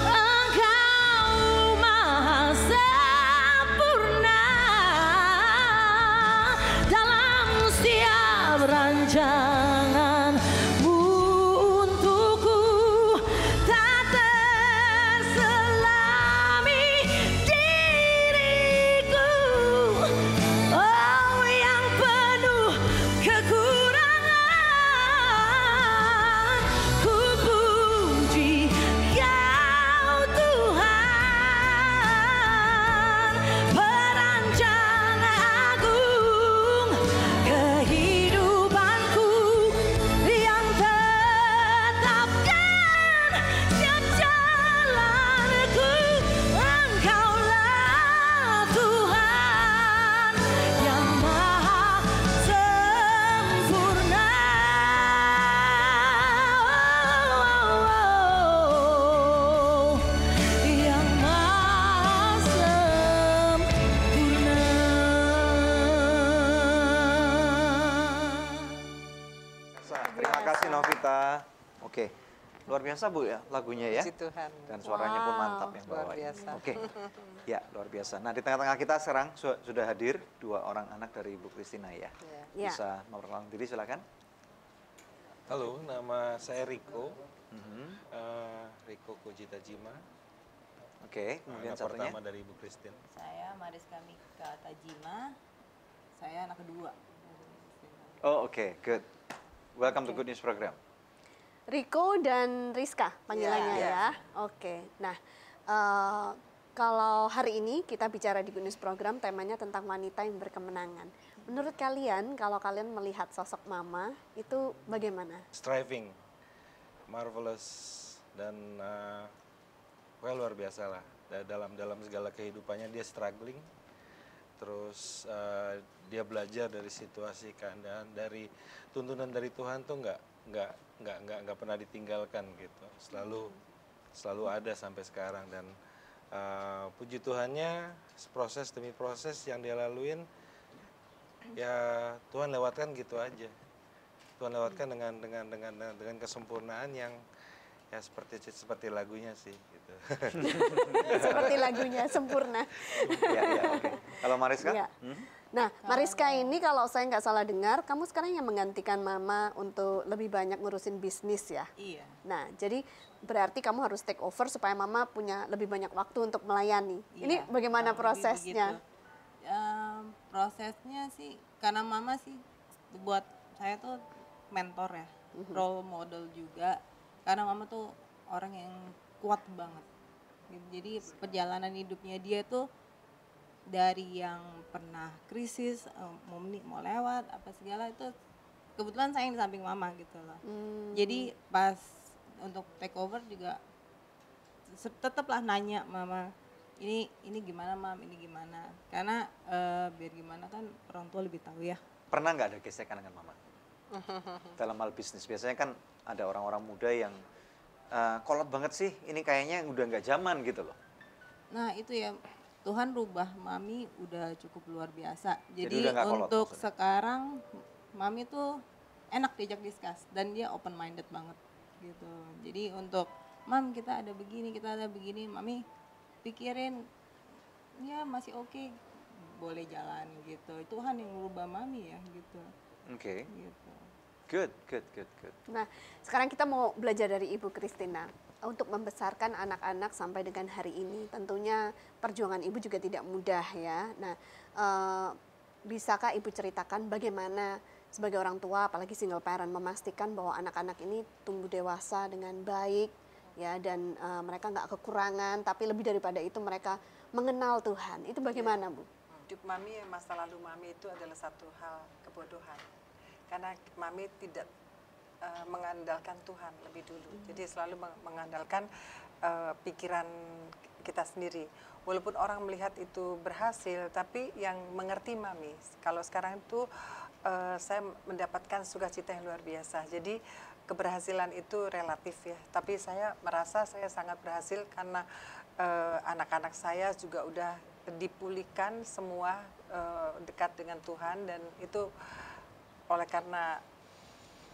Engkau maha sempurna dalam setiap rancanganmu untukku, tak terselami diriku, oh yang penuh kekurangan. Ku puji Kau Tuhan, perancang agung kehidupanku, yang tetapkan setiap jalanku. Engkaulah Tuhan yang maha sempurna. Yang maha sempurna. Terima kasih Novita. Oke, luar biasa Bu ya lagunya ya. Puji Tuhan. Dan suaranya pun mantap yang luar bawain. biasa. Oke, ya luar biasa. Nah di tengah-tengah kita sekarang sudah hadir 2 orang anak dari Ibu Christina ya. Ya. Bisa memperkenalkan diri silakan. Halo, nama saya Riko. Riko Kojita Jima. Oke, kemudian anak satunya. pertama dari Ibu Christine. Saya Mariska Mika Tajima. Saya anak kedua. Oh oke, good. Welcome to Good News Program. Riko dan Rizka panggilannya ya. Oke. Nah, kalau hari ini kita bicara di Good News Program, temanya tentang wanita yang berkemenangan. Menurut kalian, kalau kalian melihat sosok mama, itu bagaimana? Striving, marvelous, dan luar biasa lah. Dalam segala kehidupannya dia struggling. Terus dia belajar dari situasi keadaan, dari tuntunan dari Tuhan tuh nggak pernah ditinggalkan gitu, selalu ada sampai sekarang. Dan puji Tuhannya proses demi proses yang dia laluin ya Tuhan lewatkan gitu aja. Tuhan lewatkan dengan kesempurnaan yang ya seperti lagunya sih gitu. Seperti lagunya sempurna. Ya, oke. Kalau Mariska? Ya. Nah, Mariska ini kalau saya nggak salah dengar, kamu sekarang yang menggantikan mama untuk lebih banyak ngurusin bisnis ya? Iya. Nah, jadi berarti kamu harus take over supaya mama punya lebih banyak waktu untuk melayani. Iya, Ini bagaimana prosesnya? Prosesnya sih, karena mama sih buat saya tuh mentor ya, role model juga. Karena mama tuh orang yang kuat banget. Jadi perjalanan hidupnya dia tuh dari yang pernah krisis, mau lewat apa segala itu, kebetulan saya yang di samping mama gitu loh. Jadi pas untuk take over juga tetaplah nanya mama, ini gimana mam, ini gimana, karena biar gimana kan orang tua lebih tahu ya. Pernah nggak ada gesekan dengan mama dalam hal bisnis? Biasanya kan ada orang-orang muda yang kolot banget sih, ini kayaknya udah nggak zaman gitu loh. Nah itu ya, Tuhan rubah mami udah cukup luar biasa. Jadi untuk kolot, sekarang mami tuh enak diajak discuss dan dia open minded banget gitu. Jadi untuk mam kita ada begini, mami pikirin ya masih oke, boleh jalan gitu. Tuhan yang merubah mami ya gitu. Oke. Gitu. Good. Nah, sekarang kita mau belajar dari Ibu Christina untuk membesarkan anak-anak sampai dengan hari ini. Tentunya perjuangan Ibu juga tidak mudah ya. Nah, bisakah Ibu ceritakan bagaimana sebagai orang tua, apalagi single parent, memastikan bahwa anak-anak ini tumbuh dewasa dengan baik, ya, dan mereka nggak kekurangan, tapi lebih daripada itu mereka mengenal Tuhan. Itu bagaimana, Bu? Hidup mami, masa lalu mami itu adalah satu hal kebodohan. Karena mami tidak mengandalkan Tuhan lebih dulu. Jadi selalu mengandalkan pikiran kita sendiri. Walaupun orang melihat itu berhasil, tapi yang mengerti mami. Kalau sekarang itu saya mendapatkan sukacita yang luar biasa. Jadi keberhasilan itu relatif ya. Tapi saya merasa saya sangat berhasil karena anak-anak saya juga udah dipulihkan semua, dekat dengan Tuhan, dan itu oleh karena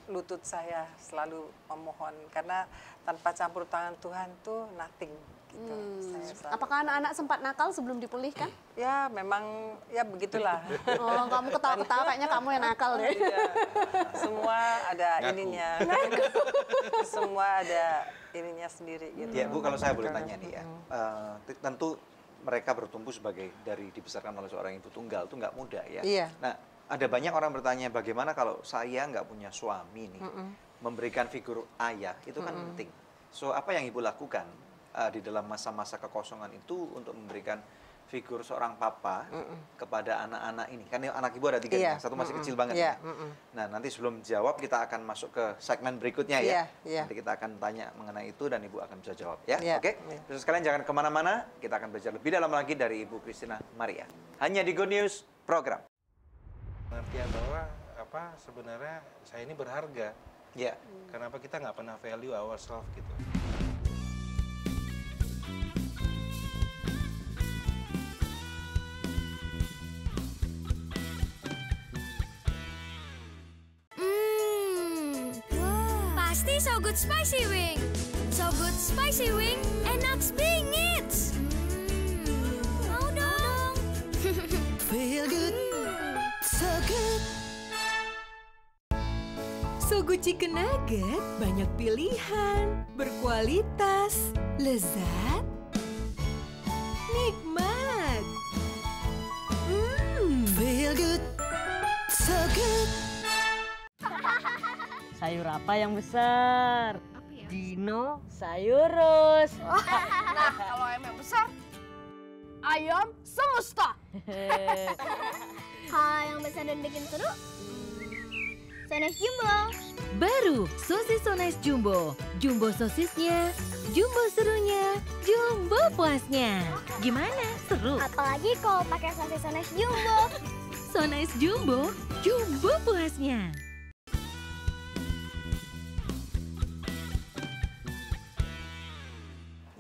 lutut saya selalu memohon, karena tanpa campur tangan Tuhan tuh nothing gitu. Apakah anak-anak sempat nakal sebelum dipulihkan? Ya memang ya begitulah. Oh, kamu ketawa-ketawa kayaknya kamu yang nakal deh. Semua ada ininya. Semua ada ininya sendiri gitu. Ya Bu, kalau saya boleh tanya nih ya, tentu mereka bertumbuh sebagai dari dibesarkan oleh seorang ibu tunggal itu nggak mudah ya. Iya. Nah, ada banyak orang bertanya bagaimana kalau saya nggak punya suami nih, memberikan figur ayah itu kan penting. So apa yang Ibu lakukan di dalam masa-masa kekosongan itu untuk memberikan figur seorang papa kepada anak-anak ini? Kan anak Ibu ada 3, satu masih kecil banget ya. Nah nanti sebelum jawab kita akan masuk ke segmen berikutnya ya. Nanti kita akan tanya mengenai itu dan Ibu akan bisa jawab ya. Oke? Terus kalian jangan kemana-mana, kita akan belajar lebih dalam lagi dari Ibu Christina Maria. Hanya di Good News Program. Pengertian bahwa sebenarnya saya ini berharga. Ya. Kenapa kita nggak pernah value ourselves gitu? Pasti So Good Spicy Wing. So Good Spicy Wing, enak bingit. Mau dong. Feel good. So good. So Good Chicken Nugget, banyak pilihan, berkualitas, lezat, nikmat. Feel good. So good. Sayur apa yang besar? Dinosaurus. Nah, kalau ayam yang besar, ayam semesta. Hal yang besar dan bikin seru, Sones Jumbo. Baru sosis Sones Jumbo. Jumbo sosisnya, jumbo serunya, jumbo puasnya. Gimana? Seru? Apalagi kalau pakai sosis Sones Jumbo. Sones Jumbo, jumbo puasnya.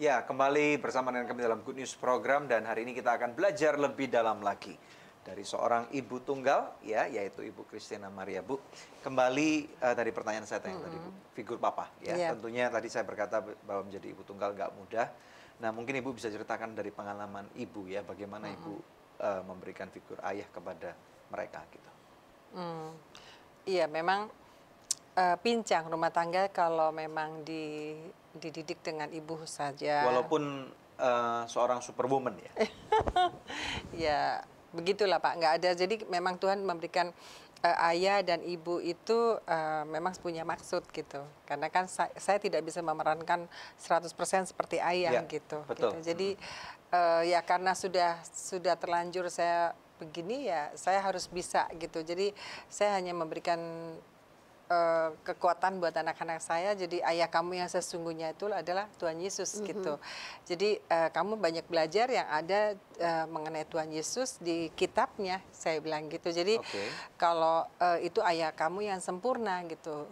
Ya, kembali bersama dengan kami dalam Good News Program, dan hari ini kita akan belajar lebih dalam lagi dari seorang ibu tunggal, ya, yaitu Ibu Christina Maria. Bu, kembali dari pertanyaan saya tadi, Bu, figur papa, ya. Tentunya tadi saya berkata bahwa menjadi ibu tunggal nggak mudah. Nah, mungkin Ibu bisa ceritakan dari pengalaman Ibu, ya, bagaimana Ibu memberikan figur ayah kepada mereka, gitu. Iya, memang pincang rumah tangga kalau memang dididik dengan ibu saja. Walaupun seorang superwoman ya. Ya, begitulah Pak, nggak ada. Jadi memang Tuhan memberikan ayah dan ibu itu memang punya maksud gitu. Karena kan saya tidak bisa memerankan 100% seperti ayah gitu. Betul. Gitu. Jadi ya karena sudah terlanjur saya begini ya saya harus bisa gitu. Jadi saya hanya memberikan kekuatan buat anak-anak saya. Jadi ayah kamu yang sesungguhnya itu adalah Tuhan Yesus gitu. Jadi kamu banyak belajar yang ada mengenai Tuhan Yesus di kitabnya, saya bilang gitu. Jadi kalau itu ayah kamu yang sempurna gitu.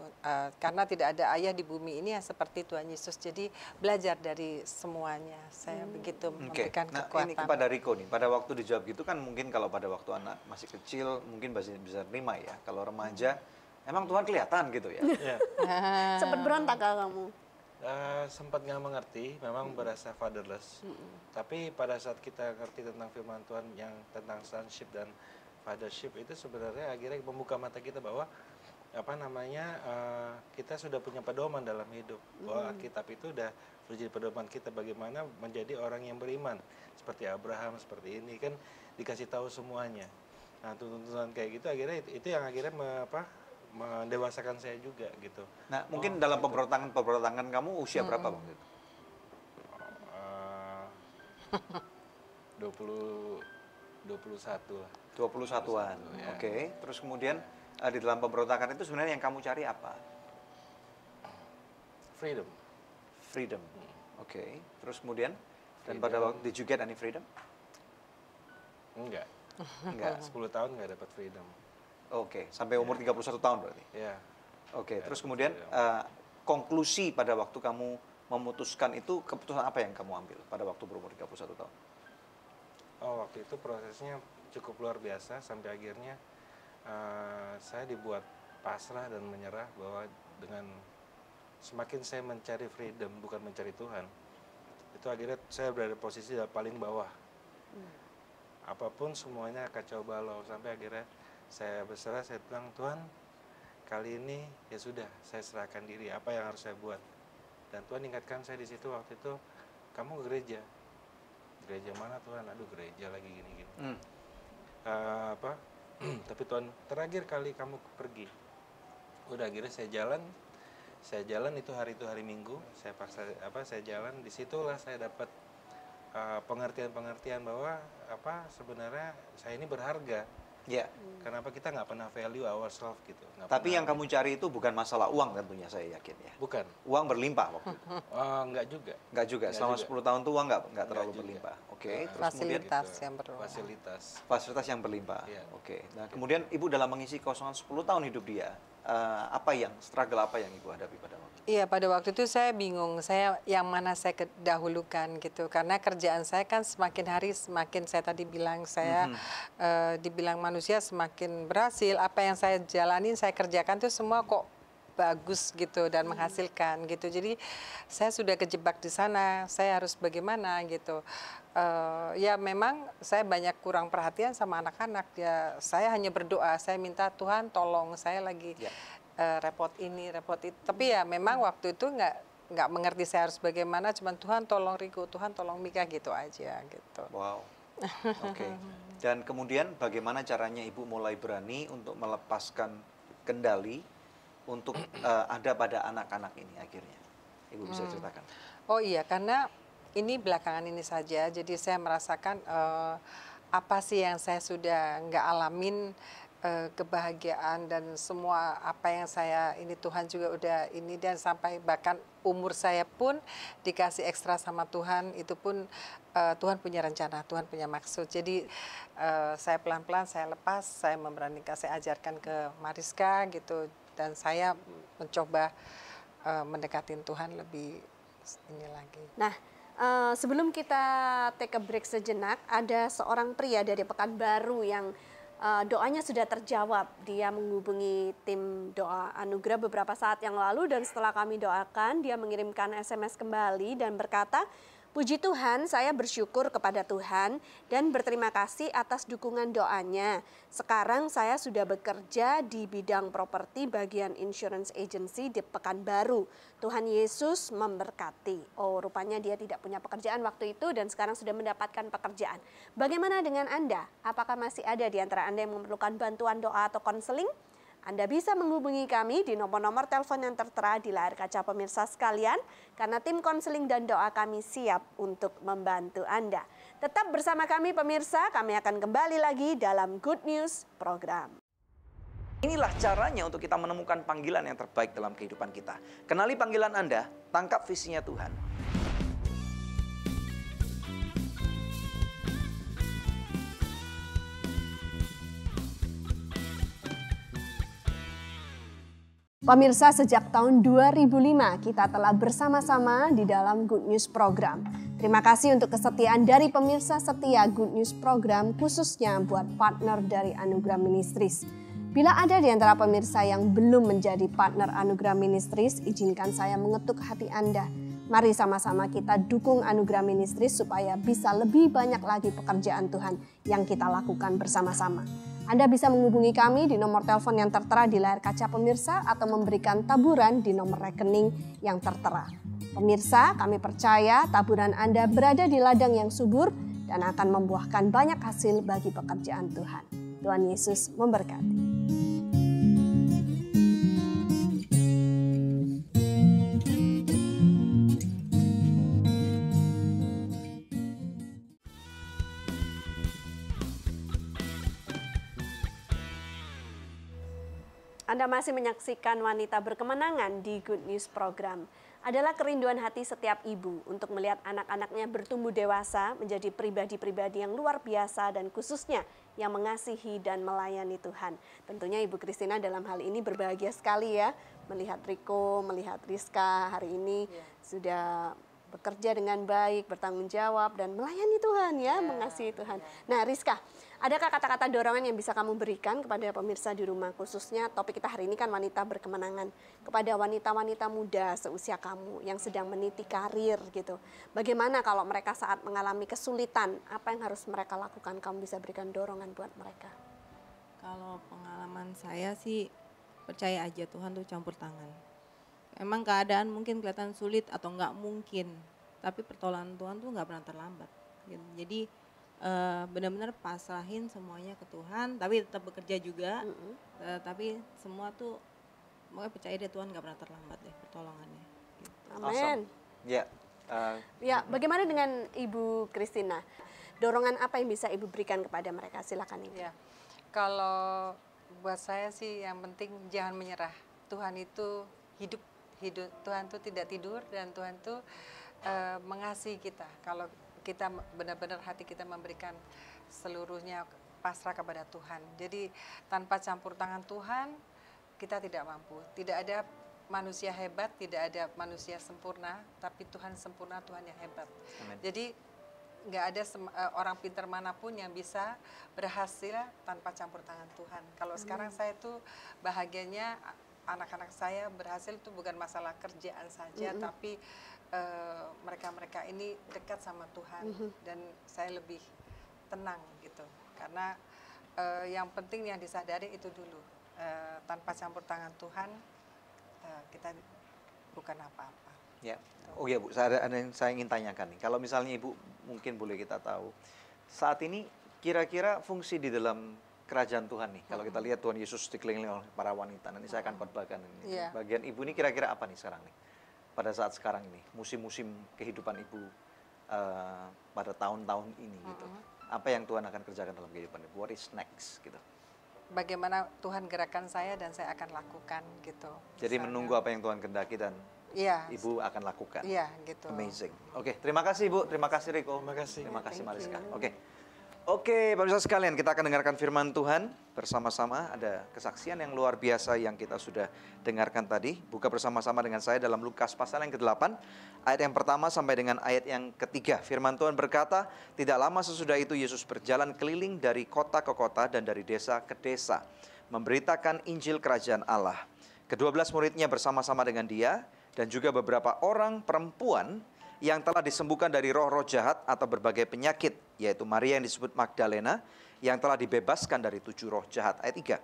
Karena tidak ada ayah di bumi ini yang seperti Tuhan Yesus. Jadi belajar dari semuanya. Saya begitu memberikan kekuatan. Ini kepada Riko nih, pada waktu dijawab gitu kan mungkin kalau pada waktu anak masih kecil mungkin bisa terima ya. Kalau remaja emang Tuhan kelihatan gitu ya? Sempat berontak gak kamu? Sempat nggak mengerti, memang berasa fatherless. Tapi pada saat kita ngerti tentang firman Tuhan yang tentang sonship dan fathership itu sebenarnya akhirnya membuka mata kita bahwa kita sudah punya pedoman dalam hidup. Bahwa Alkitab itu udah menjadi pedoman kita bagaimana menjadi orang yang beriman. Seperti Abraham, seperti ini kan dikasih tahu semuanya. Nah tuntunan kayak gitu akhirnya itu yang akhirnya mendewasakan saya juga gitu. Nah, mungkin dalam pemberontakan kamu usia berapa waktu itu? 21 lah. 21-an. Ya. Oke. Terus kemudian di dalam pemberontakan itu sebenarnya yang kamu cari apa? Freedom. Freedom. Oke. Terus kemudian dan pada waktu did you get any freedom? Enggak. 10 tahun nggak dapat freedom. Oke, sampai umur 31 tahun berarti? Iya. Oke, terus kemudian konklusi pada waktu kamu memutuskan itu, keputusan apa yang kamu ambil pada waktu berumur 31 tahun? Oh, waktu itu prosesnya cukup luar biasa sampai akhirnya saya dibuat pasrah dan menyerah bahwa dengan semakin saya mencari freedom, bukan mencari Tuhan, itu akhirnya saya berada di posisi paling bawah. Apapun semuanya kacau balau sampai akhirnya saya berserah, saya bilang, Tuhan, kali ini ya sudah, saya serahkan diri, apa yang harus saya buat. Dan Tuhan ingatkan saya di situ waktu itu, kamu ke gereja. Gereja mana Tuhan? Aduh, gereja lagi gini-gini. Tapi Tuhan, terakhir kali kamu pergi. Udah, akhirnya saya jalan itu hari Minggu, saya jalan, disitulah saya dapat pengertian-pengertian bahwa sebenarnya saya ini berharga. Ya. Kenapa kita nggak pernah value ourselves gitu? Tapi yang kamu cari itu bukan masalah uang tentunya, saya yakin ya. Bukan. Uang berlimpah waktu itu. Enggak juga. Enggak juga. Selama 10 tahun tuh uang nggak terlalu berlimpah. Oke. Terus fasilitas kemudian, yang berlimpah. Fasilitas yang berlimpah. Ya. Oke. Nah kemudian ibu dalam mengisi kosongan 10 tahun hidup dia, struggle apa yang ibu hadapi pada waktu itu? Iya, pada waktu itu saya bingung, yang mana saya dahulukan gitu. Karena kerjaan saya kan semakin hari semakin saya tadi bilang, dibilang manusia semakin berhasil. Apa yang saya jalanin, saya kerjakan tuh semua kok bagus gitu dan menghasilkan gitu. Jadi saya sudah kejebak di sana, saya harus bagaimana gitu. Ya memang saya banyak kurang perhatian sama anak-anak. Ya saya hanya berdoa, saya minta Tuhan tolong, saya lagi repot ini, repot itu. Tapi ya memang waktu itu nggak mengerti saya harus bagaimana. Cuman Tuhan tolong Riko, Tuhan tolong Mika gitu aja gitu. Wow. Oke. Dan kemudian bagaimana caranya ibu mulai berani untuk melepaskan kendali untuk ada pada anak-anak ini akhirnya? Ibu bisa ceritakan. Oh iya, karena ini belakangan ini saja. Jadi saya merasakan apa sih yang saya sudah nggak alamin. Kebahagiaan dan semua apa yang saya ini Tuhan juga udah ini, dan sampai bahkan umur saya pun dikasih ekstra sama Tuhan, itu pun Tuhan punya rencana, Tuhan punya maksud. Jadi saya pelan-pelan saya lepas, saya memberanikan, saya ajarkan ke Mariska gitu, dan saya mencoba mendekatin Tuhan lebih ini lagi. Nah, sebelum kita take a break sejenak, ada seorang pria dari Pekanbaru yang doanya sudah terjawab. Dia menghubungi tim doa anugerah beberapa saat yang lalu, dan setelah kami doakan, dia mengirimkan SMS kembali dan berkata Puji Tuhan, saya bersyukur kepada Tuhan dan berterima kasih atas dukungan doanya. Sekarang saya sudah bekerja di bidang properti bagian insurance agency di Pekanbaru. Tuhan Yesus memberkati. Oh, rupanya dia tidak punya pekerjaan waktu itu dan sekarang sudah mendapatkan pekerjaan. Bagaimana dengan Anda? Apakah masih ada di antara Anda yang memerlukan bantuan doa atau konseling? Anda bisa menghubungi kami di nomor-nomor telepon yang tertera di layar kaca pemirsa sekalian, karena tim konseling dan doa kami siap untuk membantu Anda. Tetap bersama kami pemirsa, kami akan kembali lagi dalam Good News Program. Inilah caranya untuk kita menemukan panggilan yang terbaik dalam kehidupan kita. Kenali panggilan Anda, tangkap visinya Tuhan. Pemirsa, sejak tahun 2005 kita telah bersama-sama di dalam Good News Program. Terima kasih untuk kesetiaan dari pemirsa setia Good News Program, khususnya buat partner dari Anugerah Ministries. Bila ada di antara pemirsa yang belum menjadi partner Anugerah Ministries, izinkan saya mengetuk hati Anda. Mari sama-sama kita dukung Anugerah Ministries supaya bisa lebih banyak lagi pekerjaan Tuhan yang kita lakukan bersama-sama. Anda bisa menghubungi kami di nomor telepon yang tertera di layar kaca pemirsa atau memberikan taburan di nomor rekening yang tertera. Pemirsa, kami percaya taburan Anda berada di ladang yang subur dan akan membuahkan banyak hasil bagi pekerjaan Tuhan. Tuhan Yesus memberkati. Anda masih menyaksikan Wanita Berkemenangan di Good News Program. Adalah kerinduan hati setiap ibu untuk melihat anak-anaknya bertumbuh dewasa menjadi pribadi-pribadi yang luar biasa dan khususnya yang mengasihi dan melayani Tuhan. Tentunya Ibu Christina dalam hal ini berbahagia sekali ya melihat Riko, melihat Rizka hari ini sudah bekerja dengan baik, bertanggung jawab dan melayani Tuhan ya, mengasihi Tuhan. Nah Rizka, adakah kata-kata dorongan yang bisa kamu berikan kepada pemirsa di rumah, khususnya topik kita hari ini kan wanita berkemenangan, kepada wanita-wanita muda seusia kamu yang sedang meniti karir gitu. Bagaimana kalau mereka saat mengalami kesulitan, apa yang harus mereka lakukan? Kamu bisa berikan dorongan buat mereka. Kalau pengalaman saya sih, percaya aja Tuhan tuh campur tangan. Emang keadaan mungkin kelihatan sulit atau nggak mungkin, tapi pertolongan Tuhan tuh nggak pernah terlambat. Gitu. Jadi benar-benar pasrahin semuanya ke Tuhan, tapi tetap bekerja juga. Tapi semua tuh, pokoknya percaya deh Tuhan nggak pernah terlambat deh pertolongannya. Gitu. Amin. Awesome. Ya. Ya, bagaimana dengan Ibu Christina? Dorongan apa yang bisa Ibu berikan kepada mereka? Silakan Ibu. Ya, kalau buat saya sih yang penting jangan menyerah. Tuhan itu hidup. Tuhan itu tidak tidur dan Tuhan itu mengasihi kita. Kalau kita benar-benar hati kita memberikan seluruhnya pasrah kepada Tuhan. Jadi tanpa campur tangan Tuhan kita tidak mampu. Tidak ada manusia hebat, tidak ada manusia sempurna, tapi Tuhan sempurna, Tuhan yang hebat. Amen. Jadi nggak ada orang pintar manapun yang bisa berhasil tanpa campur tangan Tuhan. Kalau sekarang saya tuh bahagianya anak-anak saya berhasil itu bukan masalah kerjaan saja, tapi mereka-mereka ini dekat sama Tuhan dan saya lebih tenang gitu. Karena yang penting yang disadari itu dulu, tanpa campur tangan Tuhan kita bukan apa-apa. Ya, oh ya Bu, ada yang saya ingin tanyakan nih. Kalau misalnya Ibu mungkin boleh kita tahu, saat ini kira-kira fungsi di dalam kerajaan Tuhan nih, kalau kita lihat Tuhan Yesus dikelilingi oleh para wanita, nanti saya akan khotbahkan ini. Bagian Ibu ini kira-kira apa nih sekarang nih? Pada saat sekarang ini, musim-musim kehidupan Ibu pada tahun-tahun ini gitu. Apa yang Tuhan akan kerjakan dalam kehidupan Ibu? What is next gitu? Bagaimana Tuhan gerakan saya dan saya akan lakukan gitu. Jadi menunggu apa yang Tuhan kehendaki dan Ibu akan lakukan. Iya, gitu. Amazing. Oke, terima kasih Ibu, terima kasih Riko. Terima kasih Mariska. Oke, pemirsa sekalian, kita akan dengarkan firman Tuhan bersama-sama. Ada kesaksian yang luar biasa yang kita sudah dengarkan tadi. Buka bersama-sama dengan saya dalam Lukas pasal yang ke-8, ayat yang pertama sampai dengan ayat yang ketiga. Firman Tuhan berkata, tidak lama sesudah itu Yesus berjalan keliling dari kota ke kota dan dari desa ke desa, memberitakan Injil Kerajaan Allah. Kedua belas muridnya bersama-sama dengan dia, dan juga beberapa orang perempuan yang telah disembuhkan dari roh-roh jahat atau berbagai penyakit, yaitu Maria yang disebut Magdalena, yang telah dibebaskan dari 7 roh jahat. Ayat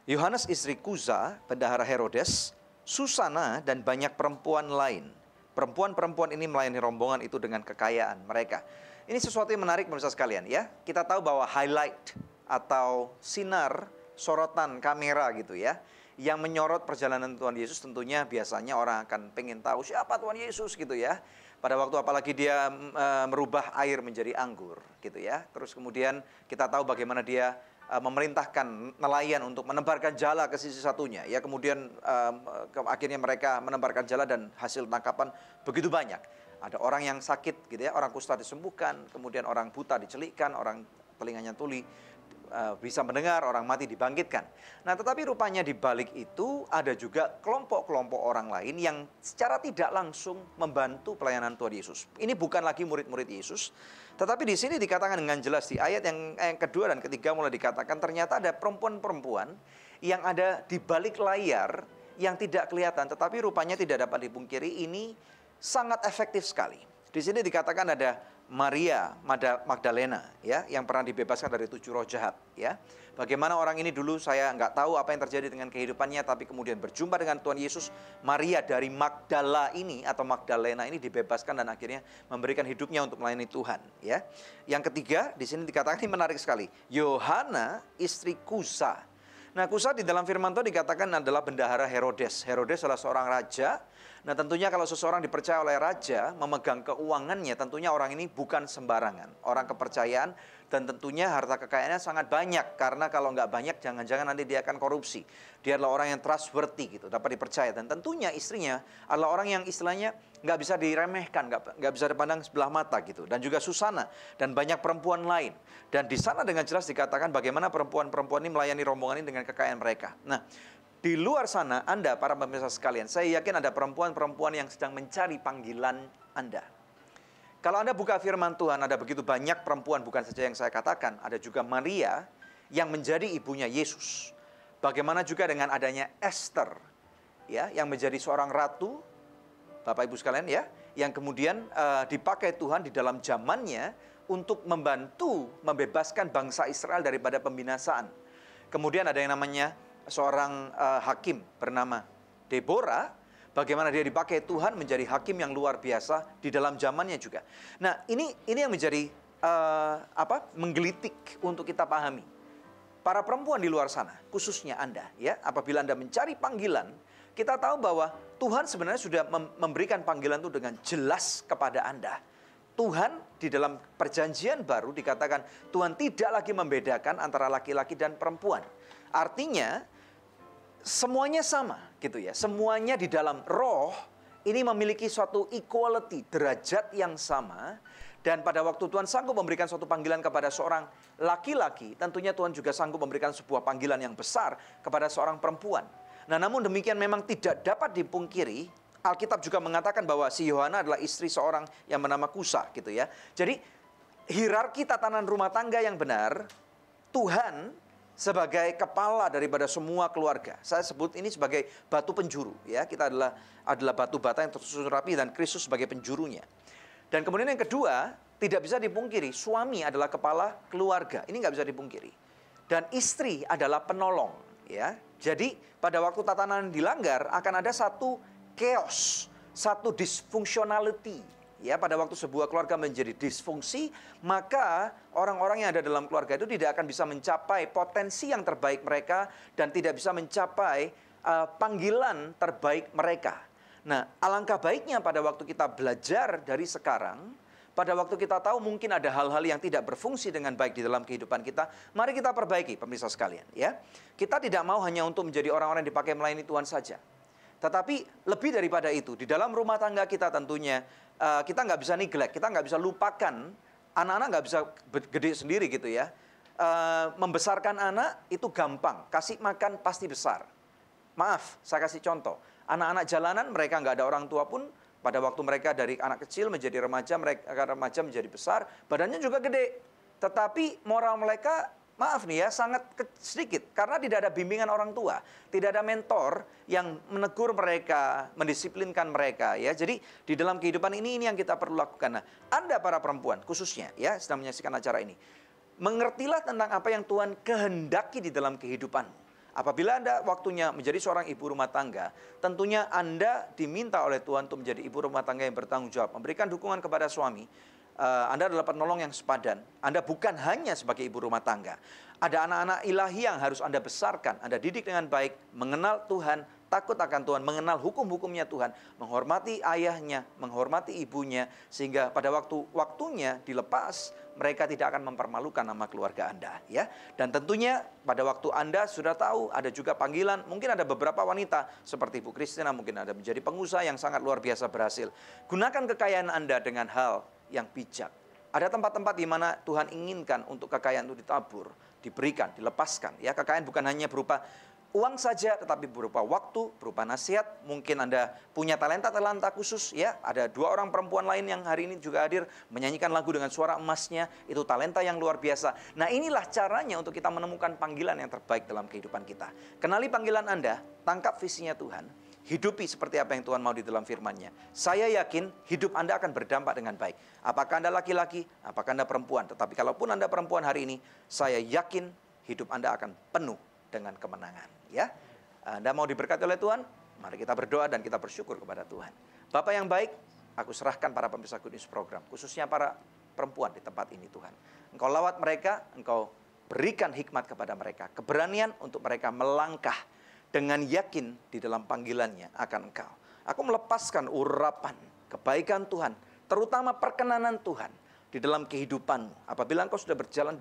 3. Yohanes istri Kuza, bendahara Herodes, Susana, dan banyak perempuan lain. Perempuan-perempuan ini melayani rombongan itu dengan kekayaan mereka. Ini sesuatu yang menarik pemirsa sekalian ya. Kita tahu bahwa highlight atau sinar sorotan kamera gitu ya, yang menyorot perjalanan Tuhan Yesus, tentunya biasanya orang akan pengen tahu siapa Tuhan Yesus gitu ya. Pada waktu apalagi dia merubah air menjadi anggur gitu ya. Terus kemudian kita tahu bagaimana dia memerintahkan nelayan untuk menebarkan jala ke sisi satunya ya. Kemudian akhirnya mereka menebarkan jala dan hasil tangkapan begitu banyak. Ada orang yang sakit gitu ya, orang kusta disembuhkan, kemudian orang buta dicelikkan, orang telinganya tuli bisa mendengar, orang mati dibangkitkan. Nah, tetapi rupanya di balik itu ada juga kelompok-kelompok orang lain yang secara tidak langsung membantu pelayanan Tuhan Yesus. Ini bukan lagi murid-murid Yesus, tetapi di sini dikatakan dengan jelas di ayat yang kedua dan ketiga mulai dikatakan ternyata ada perempuan-perempuan yang ada di balik layar yang tidak kelihatan, tetapi rupanya tidak dapat dipungkiri ini sangat efektif sekali. Di sini dikatakan ada Maria Magdalena ya, yang pernah dibebaskan dari 7 roh jahat ya. Bagaimana orang ini dulu saya nggak tahu apa yang terjadi dengan kehidupannya, tapi kemudian berjumpa dengan Tuhan Yesus. Maria dari Magdala ini atau Magdalena ini dibebaskan dan akhirnya memberikan hidupnya untuk melayani Tuhan ya. Yang ketiga di sini dikatakan ini menarik sekali. Yohana istri Kusa. Nah, Kusa di dalam firman Tuhan dikatakan adalah bendahara Herodes. Herodes adalah seorang raja. Nah, tentunya kalau seseorang dipercaya oleh raja memegang keuangannya, tentunya orang ini bukan sembarangan. Orang kepercayaan dan tentunya harta kekayaannya sangat banyak. Karena kalau nggak banyak, jangan-jangan nanti dia akan korupsi. Dia adalah orang yang trustworthy gitu, dapat dipercaya. Dan tentunya istrinya adalah orang yang istilahnya nggak bisa diremehkan, nggak bisa dipandang sebelah mata gitu. Dan juga Susana dan banyak perempuan lain. Dan di sana dengan jelas dikatakan bagaimana perempuan-perempuan ini melayani rombongan ini dengan kekayaan mereka. Nah, di luar sana Anda para pemirsa sekalian, saya yakin ada perempuan-perempuan yang sedang mencari panggilan Anda. Kalau Anda buka firman Tuhan, ada begitu banyak perempuan, bukan saja yang saya katakan, ada juga Maria yang menjadi ibunya Yesus. Bagaimana juga dengan adanya Esther ya, yang menjadi seorang ratu, Bapak Ibu sekalian ya, yang kemudian dipakai Tuhan di dalam zamannya untuk membantu membebaskan bangsa Israel daripada pembinasaan. Kemudian ada yang namanya seorang hakim bernama Deborah, bagaimana dia dipakai Tuhan menjadi hakim yang luar biasa di dalam zamannya juga. Nah, ini yang menjadi menggelitik untuk kita pahami. Para perempuan di luar sana, khususnya Anda ya, apabila Anda mencari panggilan, kita tahu bahwa Tuhan sebenarnya sudah memberikan panggilan itu dengan jelas kepada Anda. Tuhan di dalam perjanjian baru dikatakan Tuhan tidak lagi membedakan antara laki-laki dan perempuan. Artinya semuanya sama gitu ya. Semuanya di dalam roh ini memiliki suatu equality, derajat yang sama. Dan pada waktu Tuhan sanggup memberikan suatu panggilan kepada seorang laki-laki, tentunya Tuhan juga sanggup memberikan sebuah panggilan yang besar kepada seorang perempuan. Nah, namun demikian memang tidak dapat dipungkiri, Alkitab juga mengatakan bahwa si Yohana adalah istri seorang yang bernama Kusa gitu ya. Jadi hierarki tatanan rumah tangga yang benar, Tuhan sebagai kepala daripada semua keluarga. Saya sebut ini sebagai batu penjuru ya. Kita adalah batu bata yang tersusun rapi dan Kristus sebagai penjurunya. Dan kemudian yang kedua, tidak bisa dipungkiri, suami adalah kepala keluarga. Ini nggak bisa dipungkiri. Dan istri adalah penolong ya. Jadi pada waktu tatanan dilanggar akan ada satu chaos, satu dysfunctionality. Ya, pada waktu sebuah keluarga menjadi disfungsi, maka orang-orang yang ada dalam keluarga itu tidak akan bisa mencapai potensi yang terbaik mereka dan tidak bisa mencapai panggilan terbaik mereka. Nah, alangkah baiknya pada waktu kita belajar dari sekarang, pada waktu kita tahu mungkin ada hal-hal yang tidak berfungsi dengan baik di dalam kehidupan kita, mari kita perbaiki pemirsa sekalian. Ya, kita tidak mau hanya untuk menjadi orang-orang yang dipakai melayani Tuhan saja. Tetapi lebih daripada itu, di dalam rumah tangga kita tentunya kita nggak bisa neglect, kita nggak bisa lupakan, anak-anak nggak bisa gede sendiri gitu ya. Membesarkan anak itu gampang, kasih makan pasti besar. Maaf, saya kasih contoh. Anak-anak jalanan mereka nggak ada orang tua pun, pada waktu mereka dari anak kecil menjadi remaja, mereka remaja menjadi besar, badannya juga gede. Tetapi moral mereka maaf nih ya, sangat sedikit. Karena tidak ada bimbingan orang tua. Tidak ada mentor yang menegur mereka, mendisiplinkan mereka. Ya. Jadi di dalam kehidupan ini yang kita perlu lakukan. Nah, Anda para perempuan khususnya ya sedang menyaksikan acara ini. Mengertilah tentang apa yang Tuhan kehendaki di dalam kehidupanmu. Apabila Anda waktunya menjadi seorang ibu rumah tangga, tentunya Anda diminta oleh Tuhan untuk menjadi ibu rumah tangga yang bertanggung jawab. Memberikan dukungan kepada suami. Anda adalah penolong yang sepadan. Anda bukan hanya sebagai ibu rumah tangga. Ada anak-anak ilahi yang harus Anda besarkan. Anda didik dengan baik, mengenal Tuhan, takut akan Tuhan, mengenal hukum-hukumnya Tuhan, menghormati ayahnya, menghormati ibunya, sehingga pada waktunya dilepas, mereka tidak akan mempermalukan nama keluarga Anda. Ya. Dan tentunya pada waktu Anda sudah tahu, ada juga panggilan, mungkin ada beberapa wanita, seperti Ibu Christina, mungkin ada menjadi pengusaha yang sangat luar biasa berhasil. Gunakan kekayaan Anda dengan hal yang bijak. Ada tempat-tempat di mana Tuhan inginkan untuk kekayaan itu ditabur, diberikan, dilepaskan. Ya, kekayaan bukan hanya berupa uang saja, tetapi berupa waktu, berupa nasihat. Mungkin Anda punya talenta-talenta khusus. Ya, ada 2 orang perempuan lain yang hari ini juga hadir menyanyikan lagu dengan suara emasnya. Itu talenta yang luar biasa. Nah, inilah caranya untuk kita menemukan panggilan yang terbaik dalam kehidupan kita. Kenali panggilan Anda, tangkap visinya Tuhan. Hidupi seperti apa yang Tuhan mau di dalam firman-Nya. Saya yakin hidup Anda akan berdampak dengan baik. Apakah Anda laki-laki, apakah Anda perempuan. Tetapi kalaupun Anda perempuan hari ini, saya yakin hidup Anda akan penuh dengan kemenangan. Ya, Anda mau diberkati oleh Tuhan? Mari kita berdoa dan kita bersyukur kepada Tuhan. Bapak yang baik, aku serahkan para pemirsa Good News Program, khususnya para perempuan di tempat ini Tuhan. Engkau lawat mereka, Engkau berikan hikmat kepada mereka, keberanian untuk mereka melangkah dengan yakin di dalam panggilannya akan Engkau. Aku melepaskan urapan kebaikan Tuhan, terutama perkenanan Tuhan di dalam kehidupanmu. Apabila engkau sudah berjalan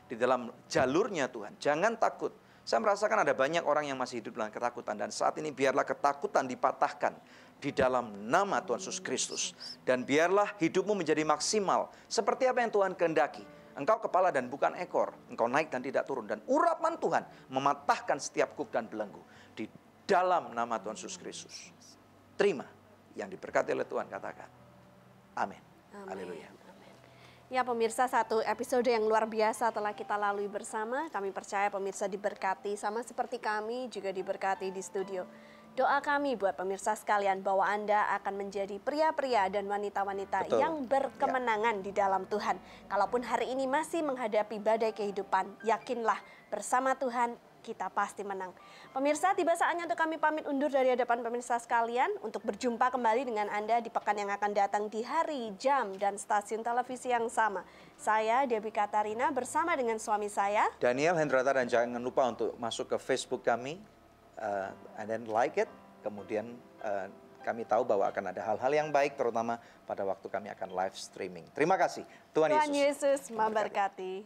di dalam jalurnya Tuhan, jangan takut. Saya merasakan ada banyak orang yang masih hidup dalam ketakutan. Dan saat ini biarlah ketakutan dipatahkan di dalam nama Tuhan Yesus Kristus. Dan biarlah hidupmu menjadi maksimal seperti apa yang Tuhan kehendaki. Engkau kepala dan bukan ekor. Engkau naik dan tidak turun. Dan urapan Tuhan mematahkan setiap kuk dan belenggu. Di dalam nama Tuhan Yesus Kristus. Terima yang diberkati oleh Tuhan, katakan. Amin. Haleluya. Ya pemirsa, satu episode yang luar biasa telah kita lalui bersama. Kami percaya pemirsa diberkati, sama seperti kami juga diberkati di studio. Doa kami buat pemirsa sekalian bahwa Anda akan menjadi pria-pria dan wanita-wanita yang berkemenangan di dalam Tuhan. Kalaupun hari ini masih menghadapi badai kehidupan, yakinlah bersama Tuhan kita pasti menang. Pemirsa, tiba saatnya untuk kami pamit undur dari hadapan pemirsa sekalian untuk berjumpa kembali dengan Anda di pekan yang akan datang di hari, jam, dan stasiun televisi yang sama. Saya Debbie Katarina bersama dengan suami saya Daniel Hendrata, dan jangan lupa untuk masuk ke Facebook kami and then like it. Kemudian kami tahu bahwa akan ada hal-hal yang baik, terutama pada waktu kami akan live streaming. Terima kasih. Tuhan Yesus memberkati.